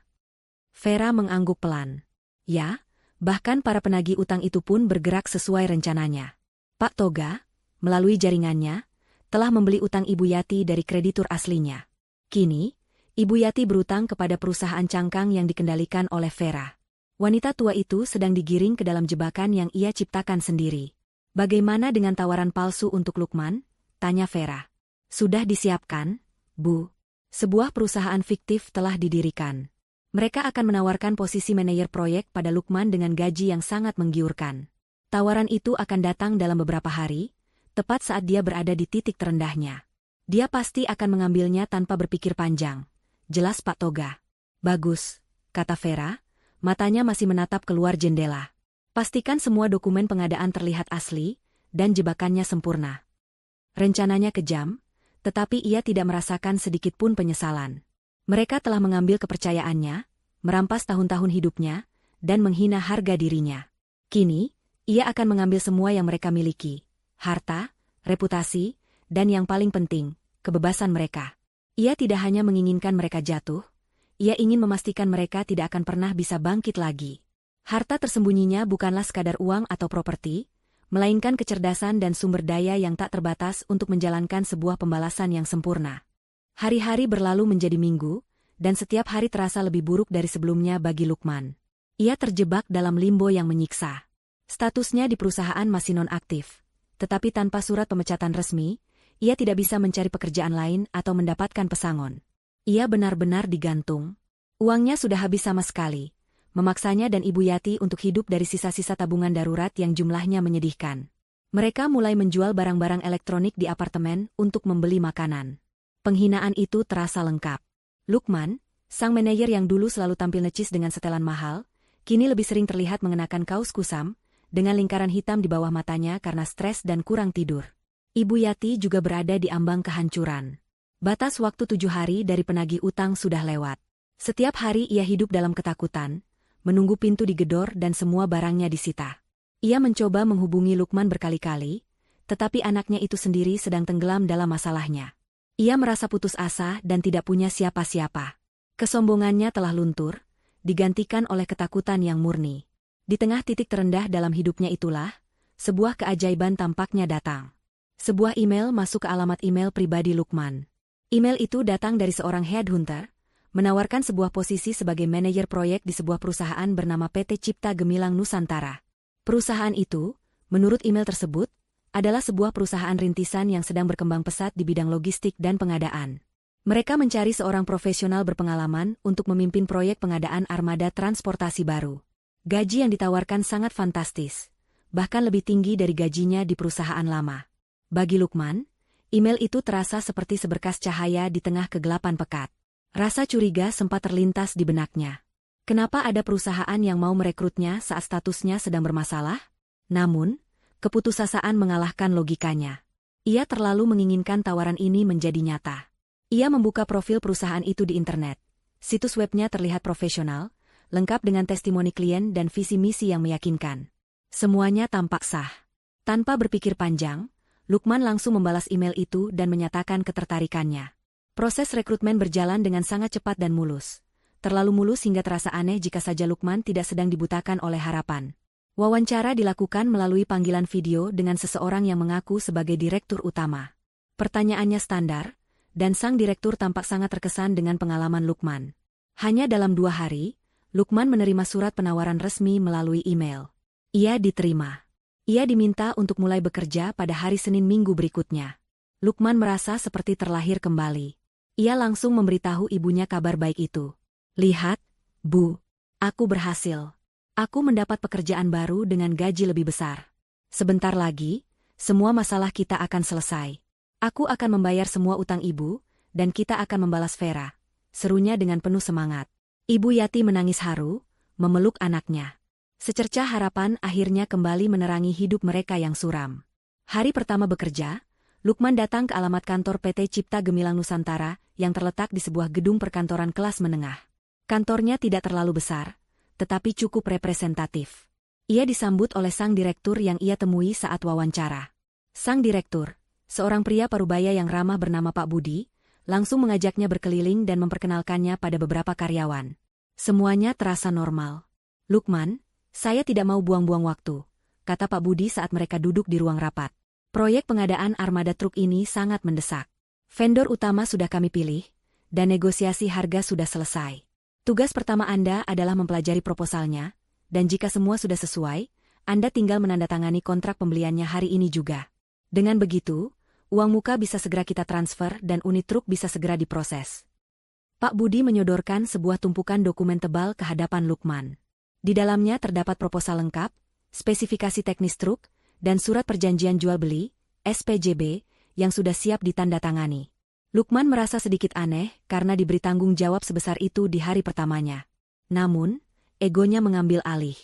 Vera mengangguk pelan. Ya, bahkan para penagih utang itu pun bergerak sesuai rencananya. Pak Toga, melalui jaringannya, telah membeli utang Ibu Yati dari kreditur aslinya. Kini, Ibu Yati berutang kepada perusahaan cangkang yang dikendalikan oleh Vera. Wanita tua itu sedang digiring ke dalam jebakan yang ia ciptakan sendiri. Bagaimana dengan tawaran palsu untuk Lukman? Tanya Vera. Sudah disiapkan, Bu. Sebuah perusahaan fiktif telah didirikan. Mereka akan menawarkan posisi manajer proyek pada Lukman dengan gaji yang sangat menggiurkan. Tawaran itu akan datang dalam beberapa hari, tepat saat dia berada di titik terendahnya. Dia pasti akan mengambilnya tanpa berpikir panjang. Jelas Pak Toga. Bagus, kata Vera, matanya masih menatap keluar jendela. Pastikan semua dokumen pengadaan terlihat asli, dan jebakannya sempurna. Rencananya kejam, tetapi ia tidak merasakan sedikit pun penyesalan. Mereka telah mengambil kepercayaannya, merampas tahun-tahun hidupnya, dan menghina harga dirinya. Kini, ia akan mengambil semua yang mereka miliki, harta, reputasi, dan yang paling penting, kebebasan mereka. Ia tidak hanya menginginkan mereka jatuh, ia ingin memastikan mereka tidak akan pernah bisa bangkit lagi. Harta tersembunyinya bukanlah sekadar uang atau properti, melainkan kecerdasan dan sumber daya yang tak terbatas untuk menjalankan sebuah pembalasan yang sempurna. Hari-hari berlalu menjadi minggu, dan setiap hari terasa lebih buruk dari sebelumnya bagi Lukman. Ia terjebak dalam limbo yang menyiksa. Statusnya di perusahaan masih nonaktif, tetapi tanpa surat pemecatan resmi, ia tidak bisa mencari pekerjaan lain atau mendapatkan pesangon. Ia benar-benar digantung. Uangnya sudah habis sama sekali, memaksanya dan Ibu Yati untuk hidup dari sisa-sisa tabungan darurat yang jumlahnya menyedihkan. Mereka mulai menjual barang-barang elektronik di apartemen untuk membeli makanan. Penghinaan itu terasa lengkap. Lukman, sang manajer yang dulu selalu tampil necis dengan setelan mahal, kini lebih sering terlihat mengenakan kaos kusam, dengan lingkaran hitam di bawah matanya karena stres dan kurang tidur. Ibu Yati juga berada di ambang kehancuran. Batas waktu 7 hari dari penagih utang sudah lewat. Setiap hari ia hidup dalam ketakutan, menunggu pintu digedor dan semua barangnya disita. Ia mencoba menghubungi Lukman berkali-kali, tetapi anaknya itu sendiri sedang tenggelam dalam masalahnya. Ia merasa putus asa dan tidak punya siapa-siapa. Kesombongannya telah luntur, digantikan oleh ketakutan yang murni. Di tengah titik terendah dalam hidupnya itulah, sebuah keajaiban tampaknya datang. Sebuah email masuk ke alamat email pribadi Lukman. Email itu datang dari seorang headhunter, menawarkan sebuah posisi sebagai manajer proyek di sebuah perusahaan bernama PT Cipta Gemilang Nusantara. Perusahaan itu, menurut email tersebut, adalah sebuah perusahaan rintisan yang sedang berkembang pesat di bidang logistik dan pengadaan. Mereka mencari seorang profesional berpengalaman untuk memimpin proyek pengadaan armada transportasi baru. Gaji yang ditawarkan sangat fantastis, bahkan lebih tinggi dari gajinya di perusahaan lama. Bagi Lukman, email itu terasa seperti seberkas cahaya di tengah kegelapan pekat. Rasa curiga sempat terlintas di benaknya. Kenapa ada perusahaan yang mau merekrutnya saat statusnya sedang bermasalah? Namun, keputusasaan mengalahkan logikanya. Ia terlalu menginginkan tawaran ini menjadi nyata. Ia membuka profil perusahaan itu di internet. Situs webnya terlihat profesional, lengkap dengan testimoni klien dan visi misi yang meyakinkan. Semuanya tampak sah. Tanpa berpikir panjang, Lukman langsung membalas email itu dan menyatakan ketertarikannya. Proses rekrutmen berjalan dengan sangat cepat dan mulus. Terlalu mulus hingga terasa aneh jika saja Lukman tidak sedang dibutakan oleh harapan. Wawancara dilakukan melalui panggilan video dengan seseorang yang mengaku sebagai direktur utama. Pertanyaannya standar, dan sang direktur tampak sangat terkesan dengan pengalaman Lukman. Hanya dalam 2 hari, Lukman menerima surat penawaran resmi melalui email. Ia diterima. Ia diminta untuk mulai bekerja pada hari Senin minggu berikutnya. Lukman merasa seperti terlahir kembali. Ia langsung memberitahu ibunya kabar baik itu. "Lihat, Bu, aku berhasil. Aku mendapat pekerjaan baru dengan gaji lebih besar. Sebentar lagi, semua masalah kita akan selesai. Aku akan membayar semua utang ibu, dan kita akan membalas Vera," serunya dengan penuh semangat. Ibu Yati menangis haru, memeluk anaknya. Secercah harapan akhirnya kembali menerangi hidup mereka yang suram. Hari pertama bekerja, Lukman datang ke alamat kantor PT Cipta Gemilang Nusantara yang terletak di sebuah gedung perkantoran kelas menengah. Kantornya tidak terlalu besar, tetapi cukup representatif. Ia disambut oleh sang direktur yang ia temui saat wawancara. Sang direktur, seorang pria parubaya yang ramah bernama Pak Budi, langsung mengajaknya berkeliling dan memperkenalkannya pada beberapa karyawan. Semuanya terasa normal. "Lukman, saya tidak mau buang-buang waktu," kata Pak Budi saat mereka duduk di ruang rapat. "Proyek pengadaan armada truk ini sangat mendesak. Vendor utama sudah kami pilih, dan negosiasi harga sudah selesai. Tugas pertama Anda adalah mempelajari proposalnya, dan jika semua sudah sesuai, Anda tinggal menandatangani kontrak pembeliannya hari ini juga. Dengan begitu, uang muka bisa segera kita transfer dan unit truk bisa segera diproses." Pak Budi menyodorkan sebuah tumpukan dokumen tebal ke hadapan Lukman. Di dalamnya terdapat proposal lengkap, spesifikasi teknis truk, dan surat perjanjian jual-beli, SPJB, yang sudah siap ditandatangani. Lukman merasa sedikit aneh karena diberi tanggung jawab sebesar itu di hari pertamanya. Namun, egonya mengambil alih.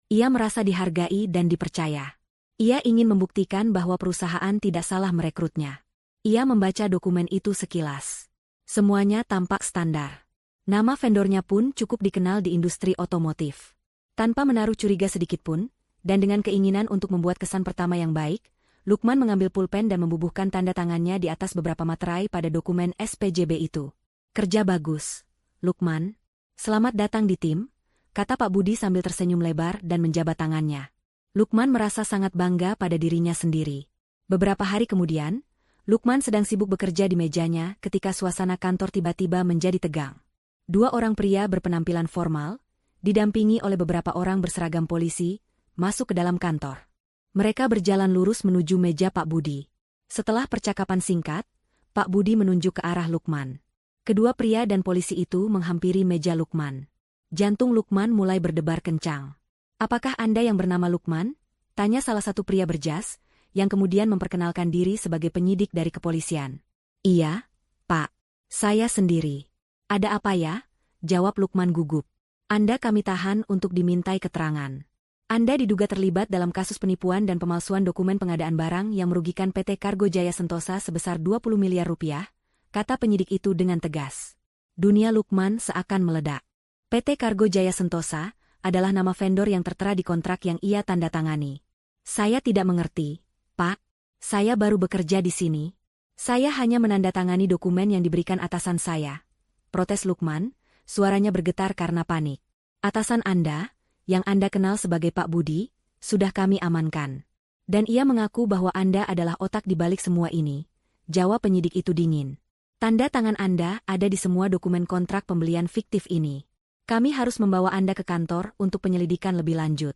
Ia merasa dihargai dan dipercaya. Ia ingin membuktikan bahwa perusahaan tidak salah merekrutnya. Ia membaca dokumen itu sekilas. Semuanya tampak standar. Nama vendornya pun cukup dikenal di industri otomotif. Tanpa menaruh curiga sedikitpun, dan dengan keinginan untuk membuat kesan pertama yang baik, Lukman mengambil pulpen dan membubuhkan tanda tangannya di atas beberapa materai pada dokumen SPJB itu. Kerja bagus, Lukman. Selamat datang di tim, kata Pak Budi sambil tersenyum lebar dan menjabat tangannya. Lukman merasa sangat bangga pada dirinya sendiri. Beberapa hari kemudian, Lukman sedang sibuk bekerja di mejanya ketika suasana kantor tiba-tiba menjadi tegang. Dua orang pria berpenampilan formal, didampingi oleh beberapa orang berseragam polisi, masuk ke dalam kantor. Mereka berjalan lurus menuju meja Pak Budi. Setelah percakapan singkat, Pak Budi menunjuk ke arah Lukman. Kedua pria dan polisi itu menghampiri meja Lukman. Jantung Lukman mulai berdebar kencang. "Apakah Anda yang bernama Lukman?" tanya salah satu pria berjas, yang kemudian memperkenalkan diri sebagai penyidik dari kepolisian. "Iya, Pak. Saya sendiri." "Ada apa ya?" jawab Lukman gugup. "Anda kami tahan untuk dimintai keterangan. Anda diduga terlibat dalam kasus penipuan dan pemalsuan dokumen pengadaan barang yang merugikan PT Kargo Jaya Sentosa sebesar 20 miliar rupiah, kata penyidik itu dengan tegas. Dunia Lukman seakan meledak. PT Kargo Jaya Sentosa adalah nama vendor yang tertera di kontrak yang ia tanda tangani. "Saya tidak mengerti, Pak. Saya baru bekerja di sini. Saya hanya menandatangani dokumen yang diberikan atasan saya," protes Lukman, suaranya bergetar karena panik. "Atasan Anda, yang Anda kenal sebagai Pak Budi, sudah kami amankan. Dan ia mengaku bahwa Anda adalah otak di balik semua ini," jawab penyidik itu dingin. "Tanda tangan Anda ada di semua dokumen kontrak pembelian fiktif ini. Kami harus membawa Anda ke kantor untuk penyelidikan lebih lanjut."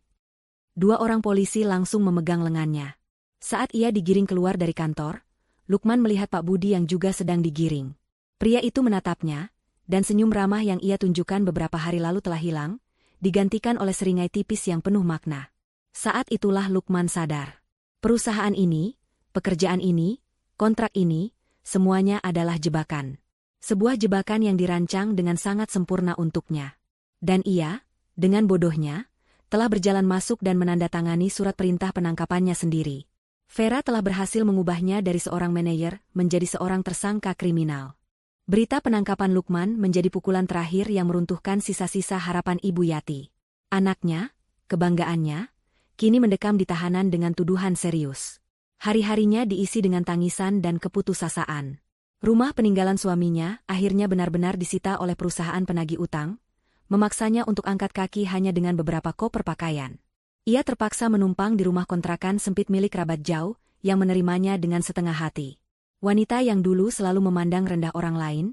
Dua orang polisi langsung memegang lengannya. Saat ia digiring keluar dari kantor, Lukman melihat Pak Budi yang juga sedang digiring. Pria itu menatapnya, dan senyum ramah yang ia tunjukkan beberapa hari lalu telah hilang, digantikan oleh seringai tipis yang penuh makna. Saat itulah Lukman sadar. Perusahaan ini, pekerjaan ini, kontrak ini, semuanya adalah jebakan. Sebuah jebakan yang dirancang dengan sangat sempurna untuknya. Dan ia, dengan bodohnya, telah berjalan masuk dan menandatangani surat perintah penangkapannya sendiri. Vera telah berhasil mengubahnya dari seorang manajer menjadi seorang tersangka kriminal. Berita penangkapan Lukman menjadi pukulan terakhir yang meruntuhkan sisa-sisa harapan Ibu Yati. Anaknya, kebanggaannya, kini mendekam di tahanan dengan tuduhan serius. Hari-harinya diisi dengan tangisan dan keputusasaan. Rumah peninggalan suaminya akhirnya benar-benar disita oleh perusahaan penagih utang, memaksanya untuk angkat kaki hanya dengan beberapa koper pakaian. Ia terpaksa menumpang di rumah kontrakan sempit milik kerabat jauh yang menerimanya dengan setengah hati. Wanita yang dulu selalu memandang rendah orang lain,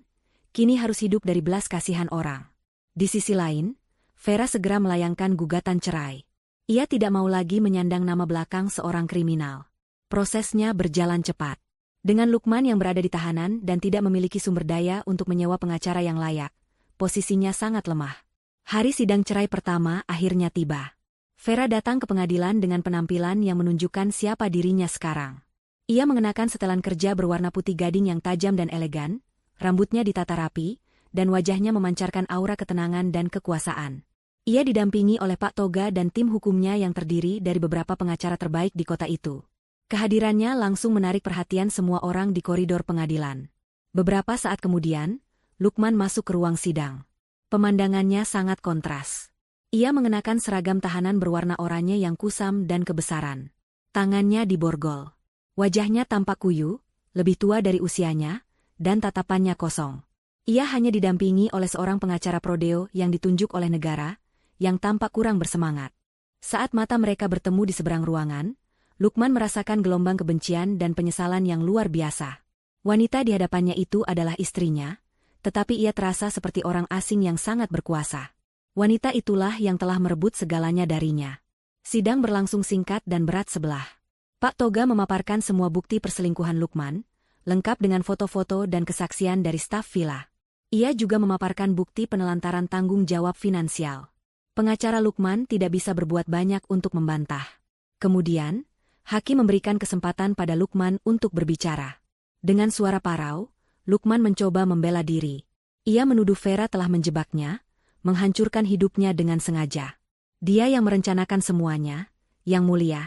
kini harus hidup dari belas kasihan orang. Di sisi lain, Vera segera melayangkan gugatan cerai. Ia tidak mau lagi menyandang nama belakang seorang kriminal. Prosesnya berjalan cepat. Dengan Lukman yang berada di tahanan dan tidak memiliki sumber daya untuk menyewa pengacara yang layak, posisinya sangat lemah. Hari sidang cerai pertama akhirnya tiba. Vera datang ke pengadilan dengan penampilan yang menunjukkan siapa dirinya sekarang. Ia mengenakan setelan kerja berwarna putih gading yang tajam dan elegan, rambutnya ditata rapi, dan wajahnya memancarkan aura ketenangan dan kekuasaan. Ia didampingi oleh Pak Toga dan tim hukumnya yang terdiri dari beberapa pengacara terbaik di kota itu. Kehadirannya langsung menarik perhatian semua orang di koridor pengadilan. Beberapa saat kemudian, Lukman masuk ke ruang sidang. Pemandangannya sangat kontras. Ia mengenakan seragam tahanan berwarna oranye yang kusam dan kebesaran. Tangannya diborgol. Wajahnya tampak kuyu, lebih tua dari usianya, dan tatapannya kosong. Ia hanya didampingi oleh seorang pengacara prodeo yang ditunjuk oleh negara, yang tampak kurang bersemangat. Saat mata mereka bertemu di seberang ruangan, Lukman merasakan gelombang kebencian dan penyesalan yang luar biasa. Wanita di hadapannya itu adalah istrinya, tetapi ia terasa seperti orang asing yang sangat berkuasa. Wanita itulah yang telah merebut segalanya darinya. Sidang berlangsung singkat dan berat sebelah. Pak Toga memaparkan semua bukti perselingkuhan Lukman, lengkap dengan foto-foto dan kesaksian dari staf villa. Ia juga memaparkan bukti penelantaran tanggung jawab finansial. Pengacara Lukman tidak bisa berbuat banyak untuk membantah. Kemudian, hakim memberikan kesempatan pada Lukman untuk berbicara. Dengan suara parau, Lukman mencoba membela diri. Ia menuduh Vera telah menjebaknya, menghancurkan hidupnya dengan sengaja. Dia yang merencanakan semuanya, Yang Mulia.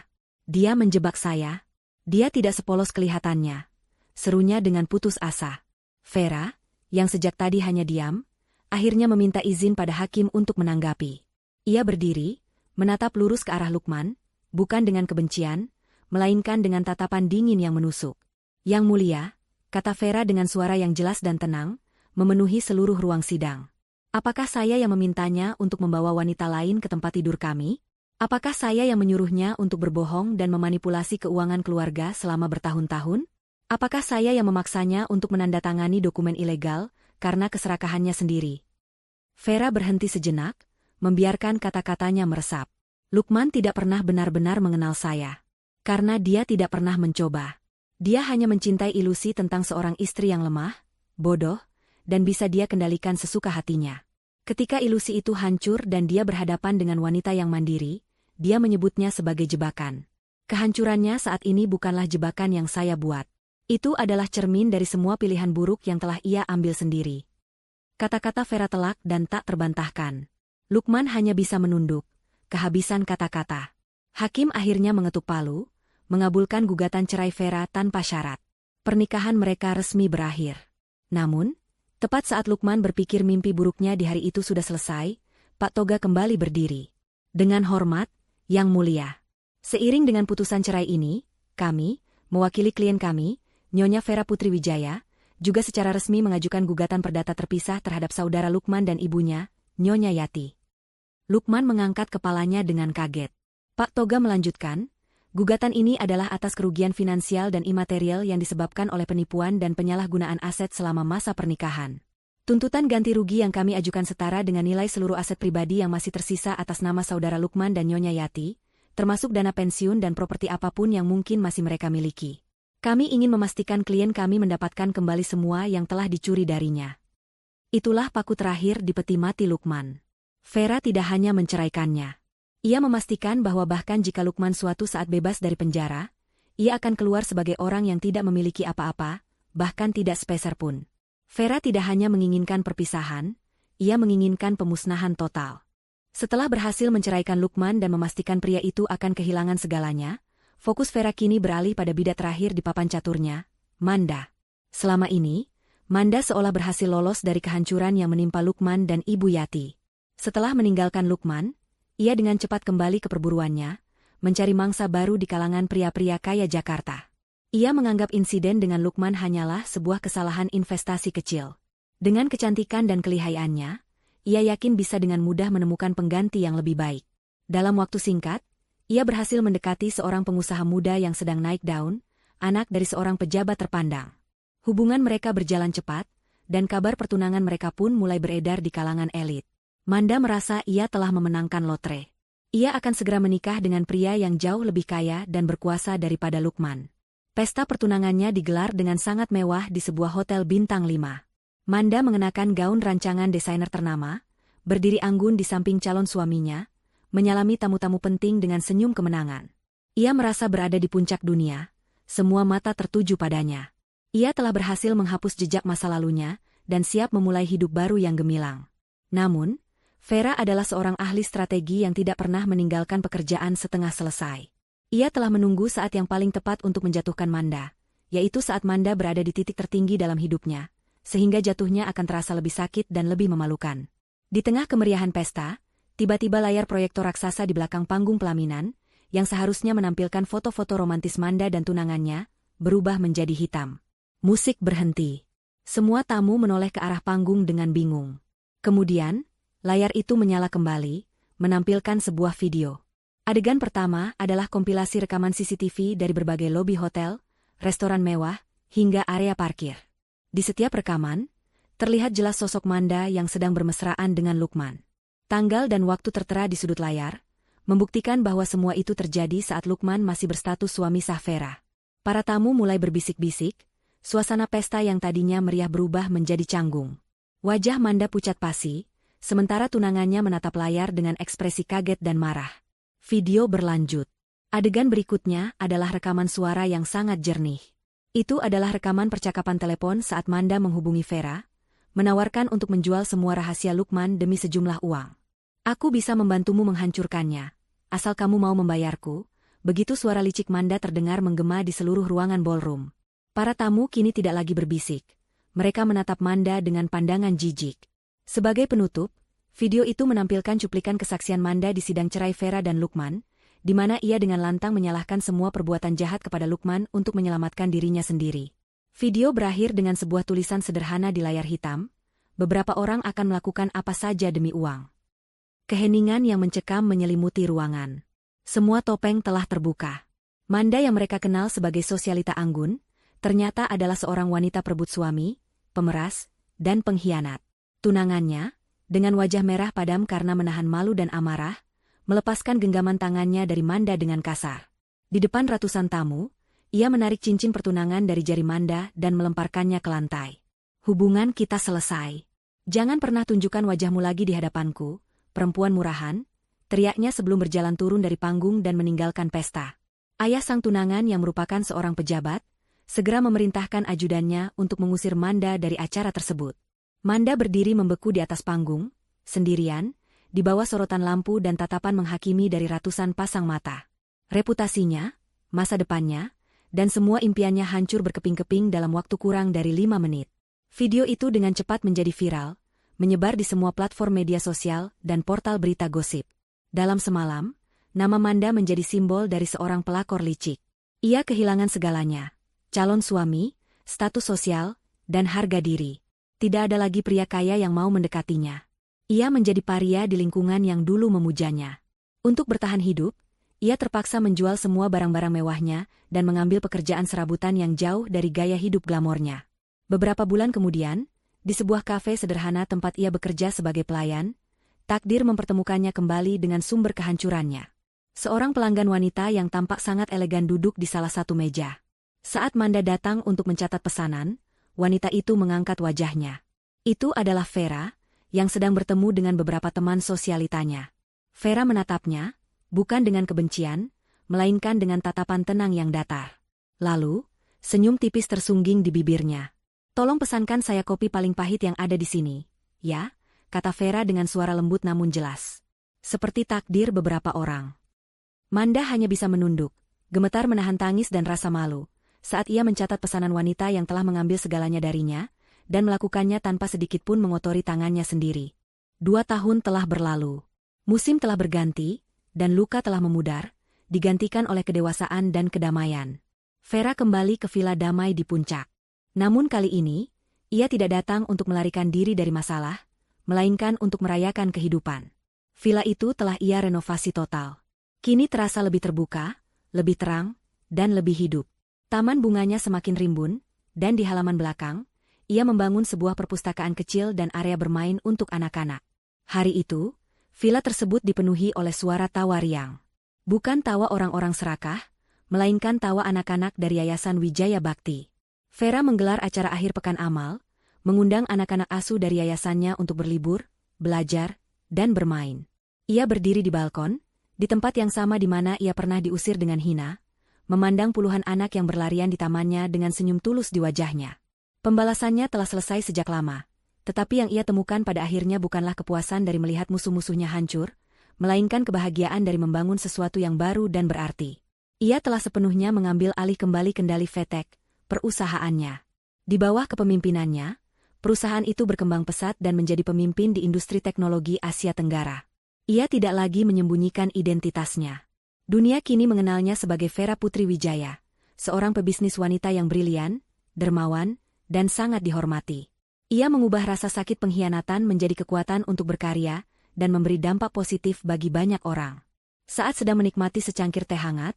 Dia menjebak saya. Dia tidak sepolos kelihatannya. Serunya dengan putus asa. Vera, yang sejak tadi hanya diam, akhirnya meminta izin pada hakim untuk menanggapi. Ia berdiri, menatap lurus ke arah Lukman, bukan dengan kebencian, melainkan dengan tatapan dingin yang menusuk. Yang mulia, kata Vera dengan suara yang jelas dan tenang, memenuhi seluruh ruang sidang. Apakah saya yang memintanya untuk membawa wanita lain ke tempat tidur kami? Apakah saya yang menyuruhnya untuk berbohong dan memanipulasi keuangan keluarga selama bertahun-tahun? Apakah saya yang memaksanya untuk menandatangani dokumen ilegal karena keserakahannya sendiri? Vera berhenti sejenak, membiarkan kata-katanya meresap. Lukman tidak pernah benar-benar mengenal saya. Karena dia tidak pernah mencoba. Dia hanya mencintai ilusi tentang seorang istri yang lemah, bodoh, dan bisa dia kendalikan sesuka hatinya. Ketika ilusi itu hancur dan dia berhadapan dengan wanita yang mandiri, dia menyebutnya sebagai jebakan. Kehancurannya saat ini bukanlah jebakan yang saya buat. Itu adalah cermin dari semua pilihan buruk yang telah ia ambil sendiri. Kata-kata Vera telak dan tak terbantahkan. Lukman hanya bisa menunduk, kehabisan kata-kata. Hakim akhirnya mengetuk palu, mengabulkan gugatan cerai Vera tanpa syarat. Pernikahan mereka resmi berakhir. Namun, tepat saat Lukman berpikir mimpi buruknya di hari itu sudah selesai, Pak Toga kembali berdiri. Dengan hormat, Yang Mulia. Seiring dengan putusan cerai ini, kami, mewakili klien kami, Nyonya Vera Putri Wijaya, juga secara resmi mengajukan gugatan perdata terpisah terhadap saudara Lukman dan ibunya, Nyonya Yati. Lukman mengangkat kepalanya dengan kaget. Pak Toga melanjutkan, gugatan ini adalah atas kerugian finansial dan imaterial yang disebabkan oleh penipuan dan penyalahgunaan aset selama masa pernikahan. Tuntutan ganti rugi yang kami ajukan setara dengan nilai seluruh aset pribadi yang masih tersisa atas nama saudara Lukman dan Nyonya Yati, termasuk dana pensiun dan properti apapun yang mungkin masih mereka miliki. Kami ingin memastikan klien kami mendapatkan kembali semua yang telah dicuri darinya. Itulah paku terakhir di peti mati Lukman. Vera tidak hanya menceraikannya. Ia memastikan bahwa bahkan jika Lukman suatu saat bebas dari penjara, ia akan keluar sebagai orang yang tidak memiliki apa-apa, bahkan tidak sepeser pun. Vera tidak hanya menginginkan perpisahan, ia menginginkan pemusnahan total. Setelah berhasil menceraikan Lukman dan memastikan pria itu akan kehilangan segalanya, fokus Vera kini beralih pada bidat terakhir di papan caturnya, Manda. Selama ini, Manda seolah berhasil lolos dari kehancuran yang menimpa Lukman dan Ibu Yati. Setelah meninggalkan Lukman, ia dengan cepat kembali ke perburuannya, mencari mangsa baru di kalangan pria-pria kaya Jakarta. Ia menganggap insiden dengan Lukman hanyalah sebuah kesalahan investasi kecil. Dengan kecantikan dan kelihayannya, ia yakin bisa dengan mudah menemukan pengganti yang lebih baik. Dalam waktu singkat, ia berhasil mendekati seorang pengusaha muda yang sedang naik daun, anak dari seorang pejabat terpandang. Hubungan mereka berjalan cepat, dan kabar pertunangan mereka pun mulai beredar di kalangan elit. Manda merasa ia telah memenangkan lotre. Ia akan segera menikah dengan pria yang jauh lebih kaya dan berkuasa daripada Lukman. Pesta pertunangannya digelar dengan sangat mewah di sebuah hotel bintang 5. Manda mengenakan gaun rancangan desainer ternama, berdiri anggun di samping calon suaminya, menyalami tamu-tamu penting dengan senyum kemenangan. Ia merasa berada di puncak dunia, semua mata tertuju padanya. Ia telah berhasil menghapus jejak masa lalunya, dan siap memulai hidup baru yang gemilang. Namun, Vera adalah seorang ahli strategi yang tidak pernah meninggalkan pekerjaan setengah selesai. Ia telah menunggu saat yang paling tepat untuk menjatuhkan Manda, yaitu saat Manda berada di titik tertinggi dalam hidupnya, sehingga jatuhnya akan terasa lebih sakit dan lebih memalukan. Di tengah kemeriahan pesta, tiba-tiba layar proyektor raksasa di belakang panggung pelaminan, yang seharusnya menampilkan foto-foto romantis Manda dan tunangannya, berubah menjadi hitam. Musik berhenti. Semua tamu menoleh ke arah panggung dengan bingung. Kemudian, layar itu menyala kembali, menampilkan sebuah video. Adegan pertama adalah kompilasi rekaman CCTV dari berbagai lobi hotel, restoran mewah, hingga area parkir. Di setiap rekaman, terlihat jelas sosok Manda yang sedang bermesraan dengan Lukman. Tanggal dan waktu tertera di sudut layar, membuktikan bahwa semua itu terjadi saat Lukman masih berstatus suami sah Vera. Para tamu mulai berbisik-bisik, suasana pesta yang tadinya meriah berubah menjadi canggung. Wajah Manda pucat pasi, sementara tunangannya menatap layar dengan ekspresi kaget dan marah. Video berlanjut. Adegan berikutnya adalah rekaman suara yang sangat jernih. Itu adalah rekaman percakapan telepon saat Manda menghubungi Vera, menawarkan untuk menjual semua rahasia Lukman demi sejumlah uang. Aku bisa membantumu menghancurkannya, asal kamu mau membayarku. Begitu suara licik Manda terdengar menggema di seluruh ruangan ballroom. Para tamu kini tidak lagi berbisik. Mereka menatap Manda dengan pandangan jijik. Sebagai penutup, video itu menampilkan cuplikan kesaksian Manda di sidang cerai Vera dan Lukman, di mana ia dengan lantang menyalahkan semua perbuatan jahat kepada Lukman untuk menyelamatkan dirinya sendiri. Video berakhir dengan sebuah tulisan sederhana di layar hitam, beberapa orang akan melakukan apa saja demi uang. Keheningan yang mencekam menyelimuti ruangan. Semua topeng telah terbuka. Manda yang mereka kenal sebagai sosialita anggun, ternyata adalah seorang wanita perebut suami, pemeras, dan pengkhianat. Tunangannya, dengan wajah merah padam karena menahan malu dan amarah, melepaskan genggaman tangannya dari Manda dengan kasar. Di depan ratusan tamu, ia menarik cincin pertunangan dari jari Manda dan melemparkannya ke lantai. Hubungan kita selesai. Jangan pernah tunjukkan wajahmu lagi di hadapanku, perempuan murahan, teriaknya sebelum berjalan turun dari panggung dan meninggalkan pesta. Ayah sang tunangan yang merupakan seorang pejabat, segera memerintahkan ajudannya untuk mengusir Manda dari acara tersebut. Manda berdiri membeku di atas panggung, sendirian, di bawah sorotan lampu dan tatapan menghakimi dari ratusan pasang mata. Reputasinya, masa depannya, dan semua impiannya hancur berkeping-keping dalam waktu kurang dari 5 menit. Video itu dengan cepat menjadi viral, menyebar di semua platform media sosial dan portal berita gosip. Dalam semalam, nama Manda menjadi simbol dari seorang pelakor licik. Ia kehilangan segalanya, calon suami, status sosial, dan harga diri. Tidak ada lagi pria kaya yang mau mendekatinya. Ia menjadi paria di lingkungan yang dulu memujanya. Untuk bertahan hidup, ia terpaksa menjual semua barang-barang mewahnya dan mengambil pekerjaan serabutan yang jauh dari gaya hidup glamornya. Beberapa bulan kemudian, di sebuah kafe sederhana tempat ia bekerja sebagai pelayan, takdir mempertemukannya kembali dengan sumber kehancurannya. Seorang pelanggan wanita yang tampak sangat elegan duduk di salah satu meja. Saat Manda datang untuk mencatat pesanan, wanita itu mengangkat wajahnya. Itu adalah Vera, yang sedang bertemu dengan beberapa teman sosialitanya. Vera menatapnya, bukan dengan kebencian, melainkan dengan tatapan tenang yang datar. Lalu, senyum tipis tersungging di bibirnya. "Tolong pesankan saya kopi paling pahit yang ada di sini." "Ya," kata Vera dengan suara lembut namun jelas. Seperti takdir beberapa orang. Manda hanya bisa menunduk, gemetar menahan tangis dan rasa malu, saat ia mencatat pesanan wanita yang telah mengambil segalanya darinya, dan melakukannya tanpa sedikitpun mengotori tangannya sendiri. 2 tahun telah berlalu. Musim telah berganti, dan luka telah memudar, digantikan oleh kedewasaan dan kedamaian. Vera kembali ke Villa Damai di Puncak. Namun kali ini, ia tidak datang untuk melarikan diri dari masalah, melainkan untuk merayakan kehidupan. Villa itu telah ia renovasi total. Kini terasa lebih terbuka, lebih terang, dan lebih hidup. Taman bunganya semakin rimbun, dan di halaman belakang, ia membangun sebuah perpustakaan kecil dan area bermain untuk anak-anak. Hari itu, villa tersebut dipenuhi oleh suara tawa riang. Bukan tawa orang-orang serakah, melainkan tawa anak-anak dari Yayasan Wijaya Bakti. Vera menggelar acara akhir pekan amal, mengundang anak-anak asuh dari yayasannya untuk berlibur, belajar, dan bermain. Ia berdiri di balkon, di tempat yang sama di mana ia pernah diusir dengan hina, memandang puluhan anak yang berlarian di tamannya dengan senyum tulus di wajahnya. Pembalasannya telah selesai sejak lama, tetapi yang ia temukan pada akhirnya bukanlah kepuasan dari melihat musuh-musuhnya hancur, melainkan kebahagiaan dari membangun sesuatu yang baru dan berarti. Ia telah sepenuhnya mengambil alih kembali kendali Vetek, perusahaannya. Di bawah kepemimpinannya, perusahaan itu berkembang pesat dan menjadi pemimpin di industri teknologi Asia Tenggara. Ia tidak lagi menyembunyikan identitasnya. Dunia kini mengenalnya sebagai Vera Putri Wijaya, seorang pebisnis wanita yang brilian, dermawan, dan sangat dihormati. Ia mengubah rasa sakit pengkhianatan menjadi kekuatan untuk berkarya dan memberi dampak positif bagi banyak orang. Saat sedang menikmati secangkir teh hangat,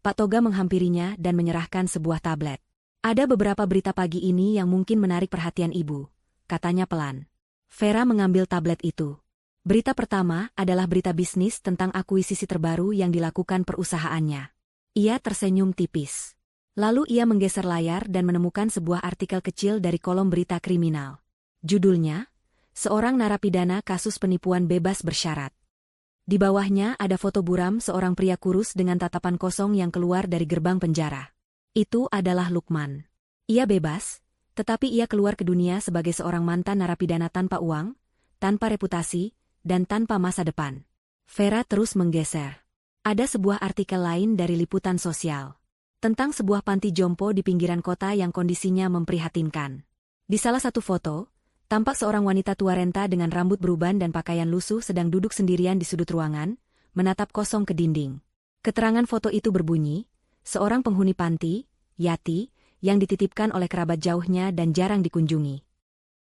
Pak Toga menghampirinya dan menyerahkan sebuah tablet. "Ada beberapa berita pagi ini yang mungkin menarik perhatian ibu," katanya pelan. Vera mengambil tablet itu. Berita pertama adalah berita bisnis tentang akuisisi terbaru yang dilakukan perusahaannya. Ia tersenyum tipis. Lalu ia menggeser layar dan menemukan sebuah artikel kecil dari kolom berita kriminal. Judulnya, "Seorang narapidana kasus penipuan bebas bersyarat." Di bawahnya ada foto buram seorang pria kurus dengan tatapan kosong yang keluar dari gerbang penjara. Itu adalah Lukman. Ia bebas, tetapi ia keluar ke dunia sebagai seorang mantan narapidana tanpa uang, tanpa reputasi, dan tanpa masa depan. Vera terus menggeser. Ada sebuah artikel lain dari liputan sosial. Tentang sebuah panti jompo di pinggiran kota yang kondisinya memprihatinkan. Di salah satu foto, Tampak seorang wanita tua renta dengan rambut beruban dan pakaian lusuh sedang duduk sendirian di sudut ruangan, menatap kosong ke dinding. Keterangan foto itu berbunyi, seorang penghuni panti, Yati, yang dititipkan oleh kerabat jauhnya dan jarang dikunjungi.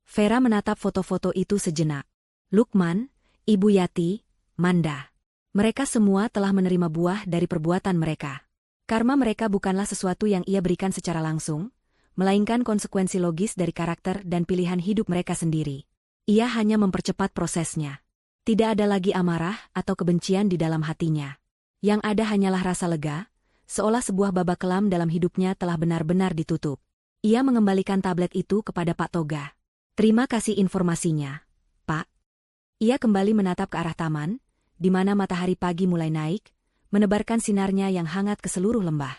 Vera menatap foto-foto itu sejenak. Lukman, Ibu Yati, Manda. Mereka semua telah menerima buah dari perbuatan mereka. Karma mereka bukanlah sesuatu yang ia berikan secara langsung, melainkan konsekuensi logis dari karakter dan pilihan hidup mereka sendiri. Ia hanya mempercepat prosesnya. Tidak ada lagi amarah atau kebencian di dalam hatinya. Yang ada hanyalah rasa lega, seolah sebuah babak kelam dalam hidupnya telah benar-benar ditutup. Ia mengembalikan tablet itu kepada Pak Toga. Terima kasih informasinya, Pak. Ia kembali menatap ke arah taman, di mana matahari pagi mulai naik, menebarkan sinarnya yang hangat ke seluruh lembah.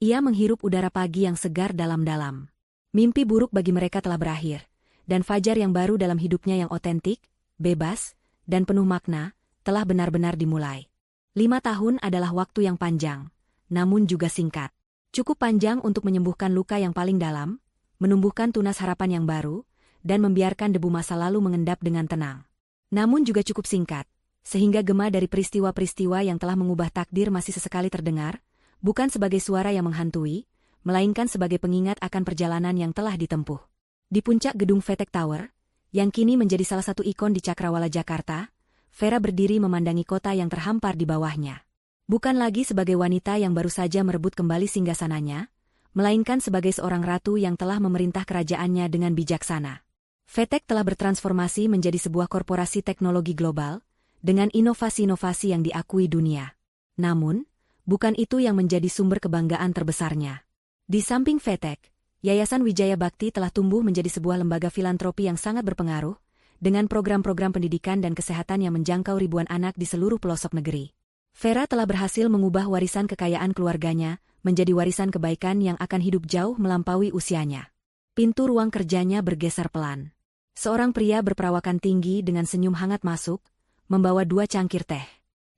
Ia menghirup udara pagi yang segar dalam-dalam. Mimpi buruk bagi mereka telah berakhir, dan fajar yang baru dalam hidupnya yang otentik, bebas, dan penuh makna, telah benar-benar dimulai. 5 tahun adalah waktu yang panjang, namun juga singkat. Cukup panjang untuk menyembuhkan luka yang paling dalam, menumbuhkan tunas harapan yang baru, dan membiarkan debu masa lalu mengendap dengan tenang. Namun juga cukup singkat, sehingga gema dari peristiwa-peristiwa yang telah mengubah takdir masih sesekali terdengar, bukan sebagai suara yang menghantui, melainkan sebagai pengingat akan perjalanan yang telah ditempuh. Di puncak gedung Vetek Tower, yang kini menjadi salah satu ikon di Cakrawala Jakarta, Vera berdiri memandangi kota yang terhampar di bawahnya. Bukan lagi sebagai wanita yang baru saja merebut kembali singgasananya, melainkan sebagai seorang ratu yang telah memerintah kerajaannya dengan bijaksana. Vetek telah bertransformasi menjadi sebuah korporasi teknologi global, dengan inovasi-inovasi yang diakui dunia. Namun, bukan itu yang menjadi sumber kebanggaan terbesarnya. Di samping Vetek, Yayasan Wijaya Bakti telah tumbuh menjadi sebuah lembaga filantropi yang sangat berpengaruh, dengan program-program pendidikan dan kesehatan yang menjangkau ribuan anak di seluruh pelosok negeri. Vera telah berhasil mengubah warisan kekayaan keluarganya menjadi warisan kebaikan yang akan hidup jauh melampaui usianya. Pintu ruang kerjanya bergeser pelan. Seorang pria berperawakan tinggi dengan senyum hangat masuk, membawa 2 cangkir teh.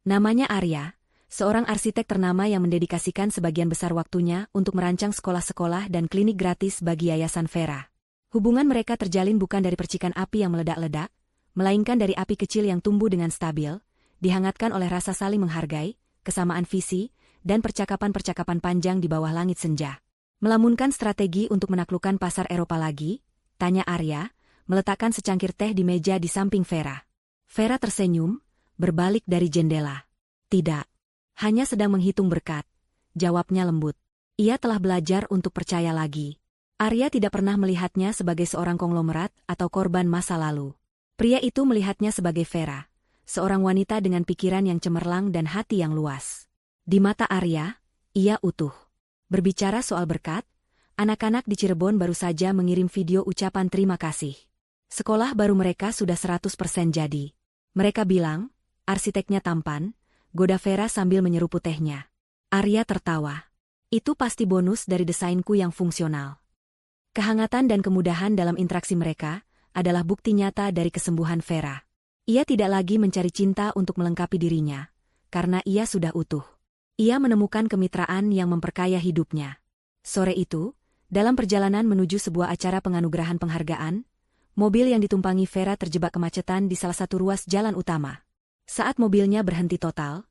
Namanya Arya, seorang arsitek ternama yang mendedikasikan sebagian besar waktunya untuk merancang sekolah-sekolah dan klinik gratis bagi Yayasan Vera. Hubungan mereka terjalin bukan dari percikan api yang meledak-ledak, melainkan dari api kecil yang tumbuh dengan stabil, dihangatkan oleh rasa saling menghargai, kesamaan visi, dan percakapan-percakapan panjang di bawah langit senja. Melamunkan strategi untuk menaklukkan pasar Eropa lagi? Tanya Arya, meletakkan secangkir teh di meja di samping Vera. Vera tersenyum, berbalik dari jendela. Tidak. Hanya sedang menghitung berkat. Jawabnya lembut. Ia telah belajar untuk percaya lagi. Arya tidak pernah melihatnya sebagai seorang konglomerat atau korban masa lalu. Pria itu melihatnya sebagai Vera, seorang wanita dengan pikiran yang cemerlang dan hati yang luas. Di mata Arya, ia utuh. Berbicara soal berkat, anak-anak di Cirebon baru saja mengirim video ucapan terima kasih. Sekolah baru mereka sudah 100% jadi. Mereka bilang, arsiteknya tampan, goda Vera sambil menyeruput tehnya. Arya tertawa. Itu pasti bonus dari desainku yang fungsional. Kehangatan dan kemudahan dalam interaksi mereka adalah bukti nyata dari kesembuhan Vera. Ia tidak lagi mencari cinta untuk melengkapi dirinya, karena ia sudah utuh. Ia menemukan kemitraan yang memperkaya hidupnya. Sore itu, dalam perjalanan menuju sebuah acara penganugerahan penghargaan, mobil yang ditumpangi Vera terjebak kemacetan di salah satu ruas jalan utama. Saat mobilnya berhenti total,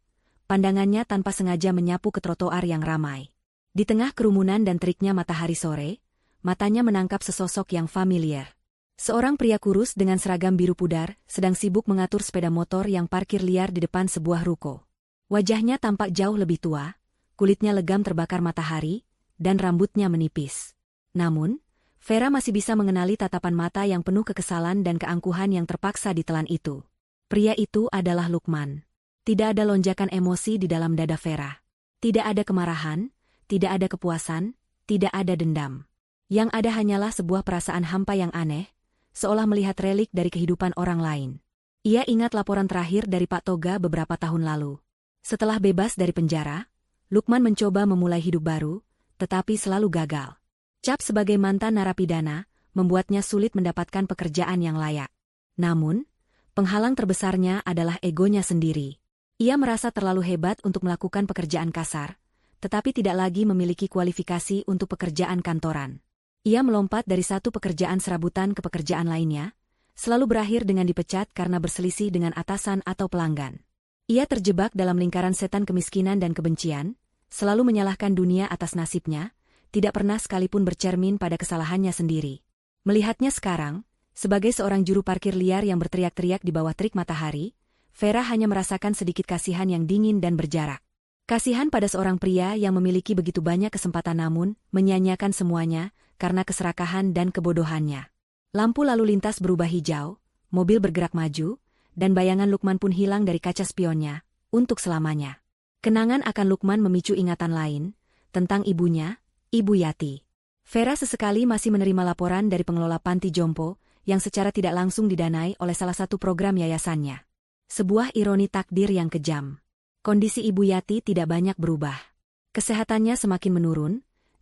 pandangannya tanpa sengaja menyapu ke trotoar yang ramai. Di tengah kerumunan dan teriknya matahari sore, matanya menangkap sesosok yang familiar. Seorang pria kurus dengan seragam biru pudar sedang sibuk mengatur sepeda motor yang parkir liar di depan sebuah ruko. Wajahnya tampak jauh lebih tua, kulitnya legam terbakar matahari, dan rambutnya menipis. Namun, Vera masih bisa mengenali tatapan mata yang penuh kekesalan dan keangkuhan yang terpaksa ditelan itu. Pria itu adalah Lukman. Tidak ada lonjakan emosi di dalam dada Vera. Tidak ada kemarahan, tidak ada kepuasan, tidak ada dendam. Yang ada hanyalah sebuah perasaan hampa yang aneh, seolah melihat relik dari kehidupan orang lain. Ia ingat laporan terakhir dari Pak Toga beberapa tahun lalu. Setelah bebas dari penjara, Lukman mencoba memulai hidup baru, tetapi selalu gagal. Cap sebagai mantan narapidana membuatnya sulit mendapatkan pekerjaan yang layak. Namun, penghalang terbesarnya adalah egonya sendiri. Ia merasa terlalu hebat untuk melakukan pekerjaan kasar, tetapi tidak lagi memiliki kualifikasi untuk pekerjaan kantoran. Ia melompat dari satu pekerjaan serabutan ke pekerjaan lainnya, selalu berakhir dengan dipecat karena berselisih dengan atasan atau pelanggan. Ia terjebak dalam lingkaran setan kemiskinan dan kebencian, selalu menyalahkan dunia atas nasibnya, tidak pernah sekalipun bercermin pada kesalahannya sendiri. Melihatnya sekarang, sebagai seorang juru parkir liar yang berteriak-teriak di bawah terik matahari, Vera hanya merasakan sedikit kasihan yang dingin dan berjarak. Kasihan pada seorang pria yang memiliki begitu banyak kesempatan namun menyia-nyiakan semuanya karena keserakahan dan kebodohannya. Lampu lalu lintas berubah hijau, mobil bergerak maju, dan bayangan Lukman pun hilang dari kaca spionnya, untuk selamanya. Kenangan akan Lukman memicu ingatan lain, tentang ibunya, Ibu Yati. Vera sesekali masih menerima laporan dari pengelola panti jompo, yang secara tidak langsung didanai oleh salah satu program yayasannya. Sebuah ironi takdir yang kejam. Kondisi Ibu Yati tidak banyak berubah. Kesehatannya semakin menurun,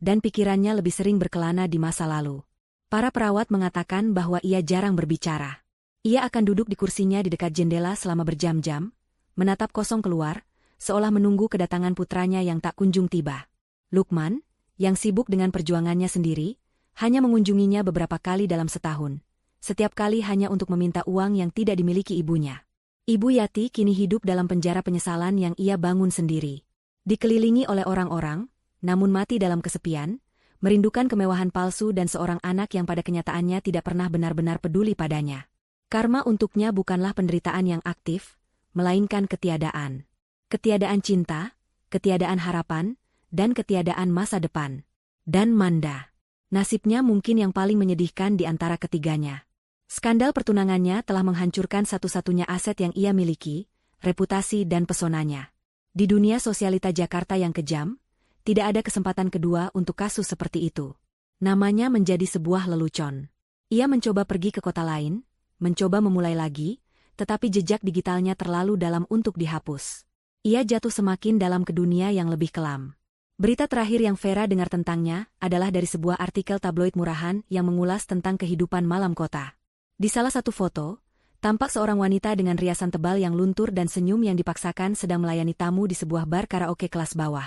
dan pikirannya lebih sering berkelana di masa lalu. Para perawat mengatakan bahwa ia jarang berbicara. Ia akan duduk di kursinya di dekat jendela selama berjam-jam, menatap kosong keluar, seolah menunggu kedatangan putranya yang tak kunjung tiba. Lukman, yang sibuk dengan perjuangannya sendiri, hanya mengunjunginya beberapa kali dalam setahun. Setiap kali hanya untuk meminta uang yang tidak dimiliki ibunya. Ibu Yati kini hidup dalam penjara penyesalan yang ia bangun sendiri. Dikelilingi oleh orang-orang, namun mati dalam kesepian, merindukan kemewahan palsu dan seorang anak yang pada kenyataannya tidak pernah benar-benar peduli padanya. Karma untuknya bukanlah penderitaan yang aktif, melainkan ketiadaan. Ketiadaan cinta, ketiadaan harapan, dan ketiadaan masa depan. Dan Manda. Nasibnya mungkin yang paling menyedihkan di antara ketiganya. Skandal pertunangannya telah menghancurkan satu-satunya aset yang ia miliki, reputasi dan pesonanya. Di dunia sosialita Jakarta yang kejam, tidak ada kesempatan kedua untuk kasus seperti itu. Namanya menjadi sebuah lelucon. Ia mencoba pergi ke kota lain, mencoba memulai lagi, tetapi jejak digitalnya terlalu dalam untuk dihapus. Ia jatuh semakin dalam ke dunia yang lebih kelam. Berita terakhir yang Vera dengar tentangnya adalah dari sebuah artikel tabloid murahan yang mengulas tentang kehidupan malam kota. Di salah satu foto, tampak seorang wanita dengan riasan tebal yang luntur dan senyum yang dipaksakan sedang melayani tamu di sebuah bar karaoke kelas bawah.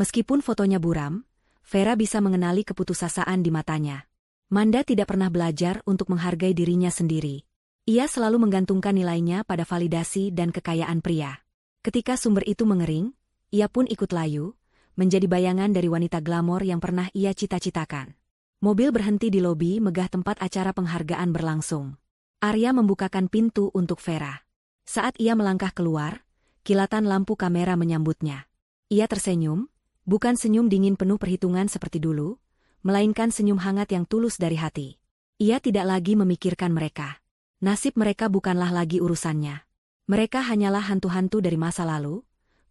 Meskipun fotonya buram, Vera bisa mengenali keputusasaan di matanya. Manda tidak pernah belajar untuk menghargai dirinya sendiri. Ia selalu menggantungkan nilainya pada validasi dan kekayaan pria. Ketika sumber itu mengering, ia pun ikut layu, menjadi bayangan dari wanita glamor yang pernah ia cita-citakan. Mobil berhenti di lobi megah tempat acara penghargaan berlangsung. Arya membukakan pintu untuk Vera. Saat ia melangkah keluar, kilatan lampu kamera menyambutnya. Ia tersenyum, bukan senyum dingin penuh perhitungan seperti dulu, melainkan senyum hangat yang tulus dari hati. Ia tidak lagi memikirkan mereka. Nasib mereka bukanlah lagi urusannya. Mereka hanyalah hantu-hantu dari masa lalu,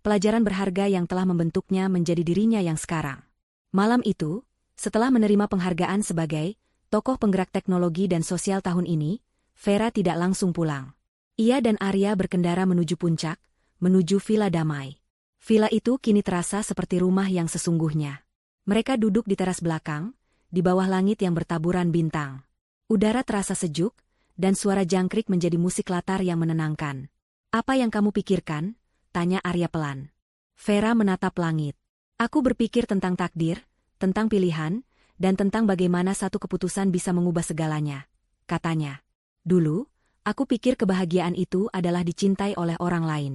pelajaran berharga yang telah membentuknya menjadi dirinya yang sekarang. Malam itu, setelah menerima penghargaan sebagai tokoh penggerak teknologi dan sosial tahun ini, Vera tidak langsung pulang. Ia dan Arya berkendara menuju puncak, menuju Villa Damai. Villa itu kini terasa seperti rumah yang sesungguhnya. Mereka duduk di teras belakang, di bawah langit yang bertaburan bintang. Udara terasa sejuk, dan suara jangkrik menjadi musik latar yang menenangkan. "Apa yang kamu pikirkan?" tanya Arya pelan. Vera menatap langit. "Aku berpikir tentang takdir, tentang pilihan, dan tentang bagaimana satu keputusan bisa mengubah segalanya," katanya. "Dulu, aku pikir kebahagiaan itu adalah dicintai oleh orang lain.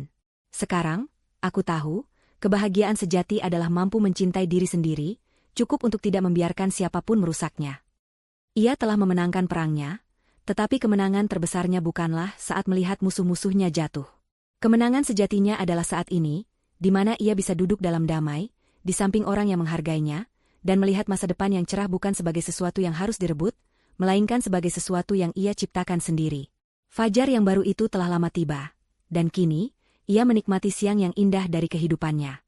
Sekarang, aku tahu, kebahagiaan sejati adalah mampu mencintai diri sendiri, cukup untuk tidak membiarkan siapapun merusaknya." Ia telah memenangkan perangnya, tetapi kemenangan terbesarnya bukanlah saat melihat musuh-musuhnya jatuh. Kemenangan sejatinya adalah saat ini, di mana ia bisa duduk dalam damai, di samping orang yang menghargainya, dan melihat masa depan yang cerah bukan sebagai sesuatu yang harus direbut, melainkan sebagai sesuatu yang ia ciptakan sendiri. Fajar yang baru itu telah lama tiba, dan kini, ia menikmati siang yang indah dari kehidupannya.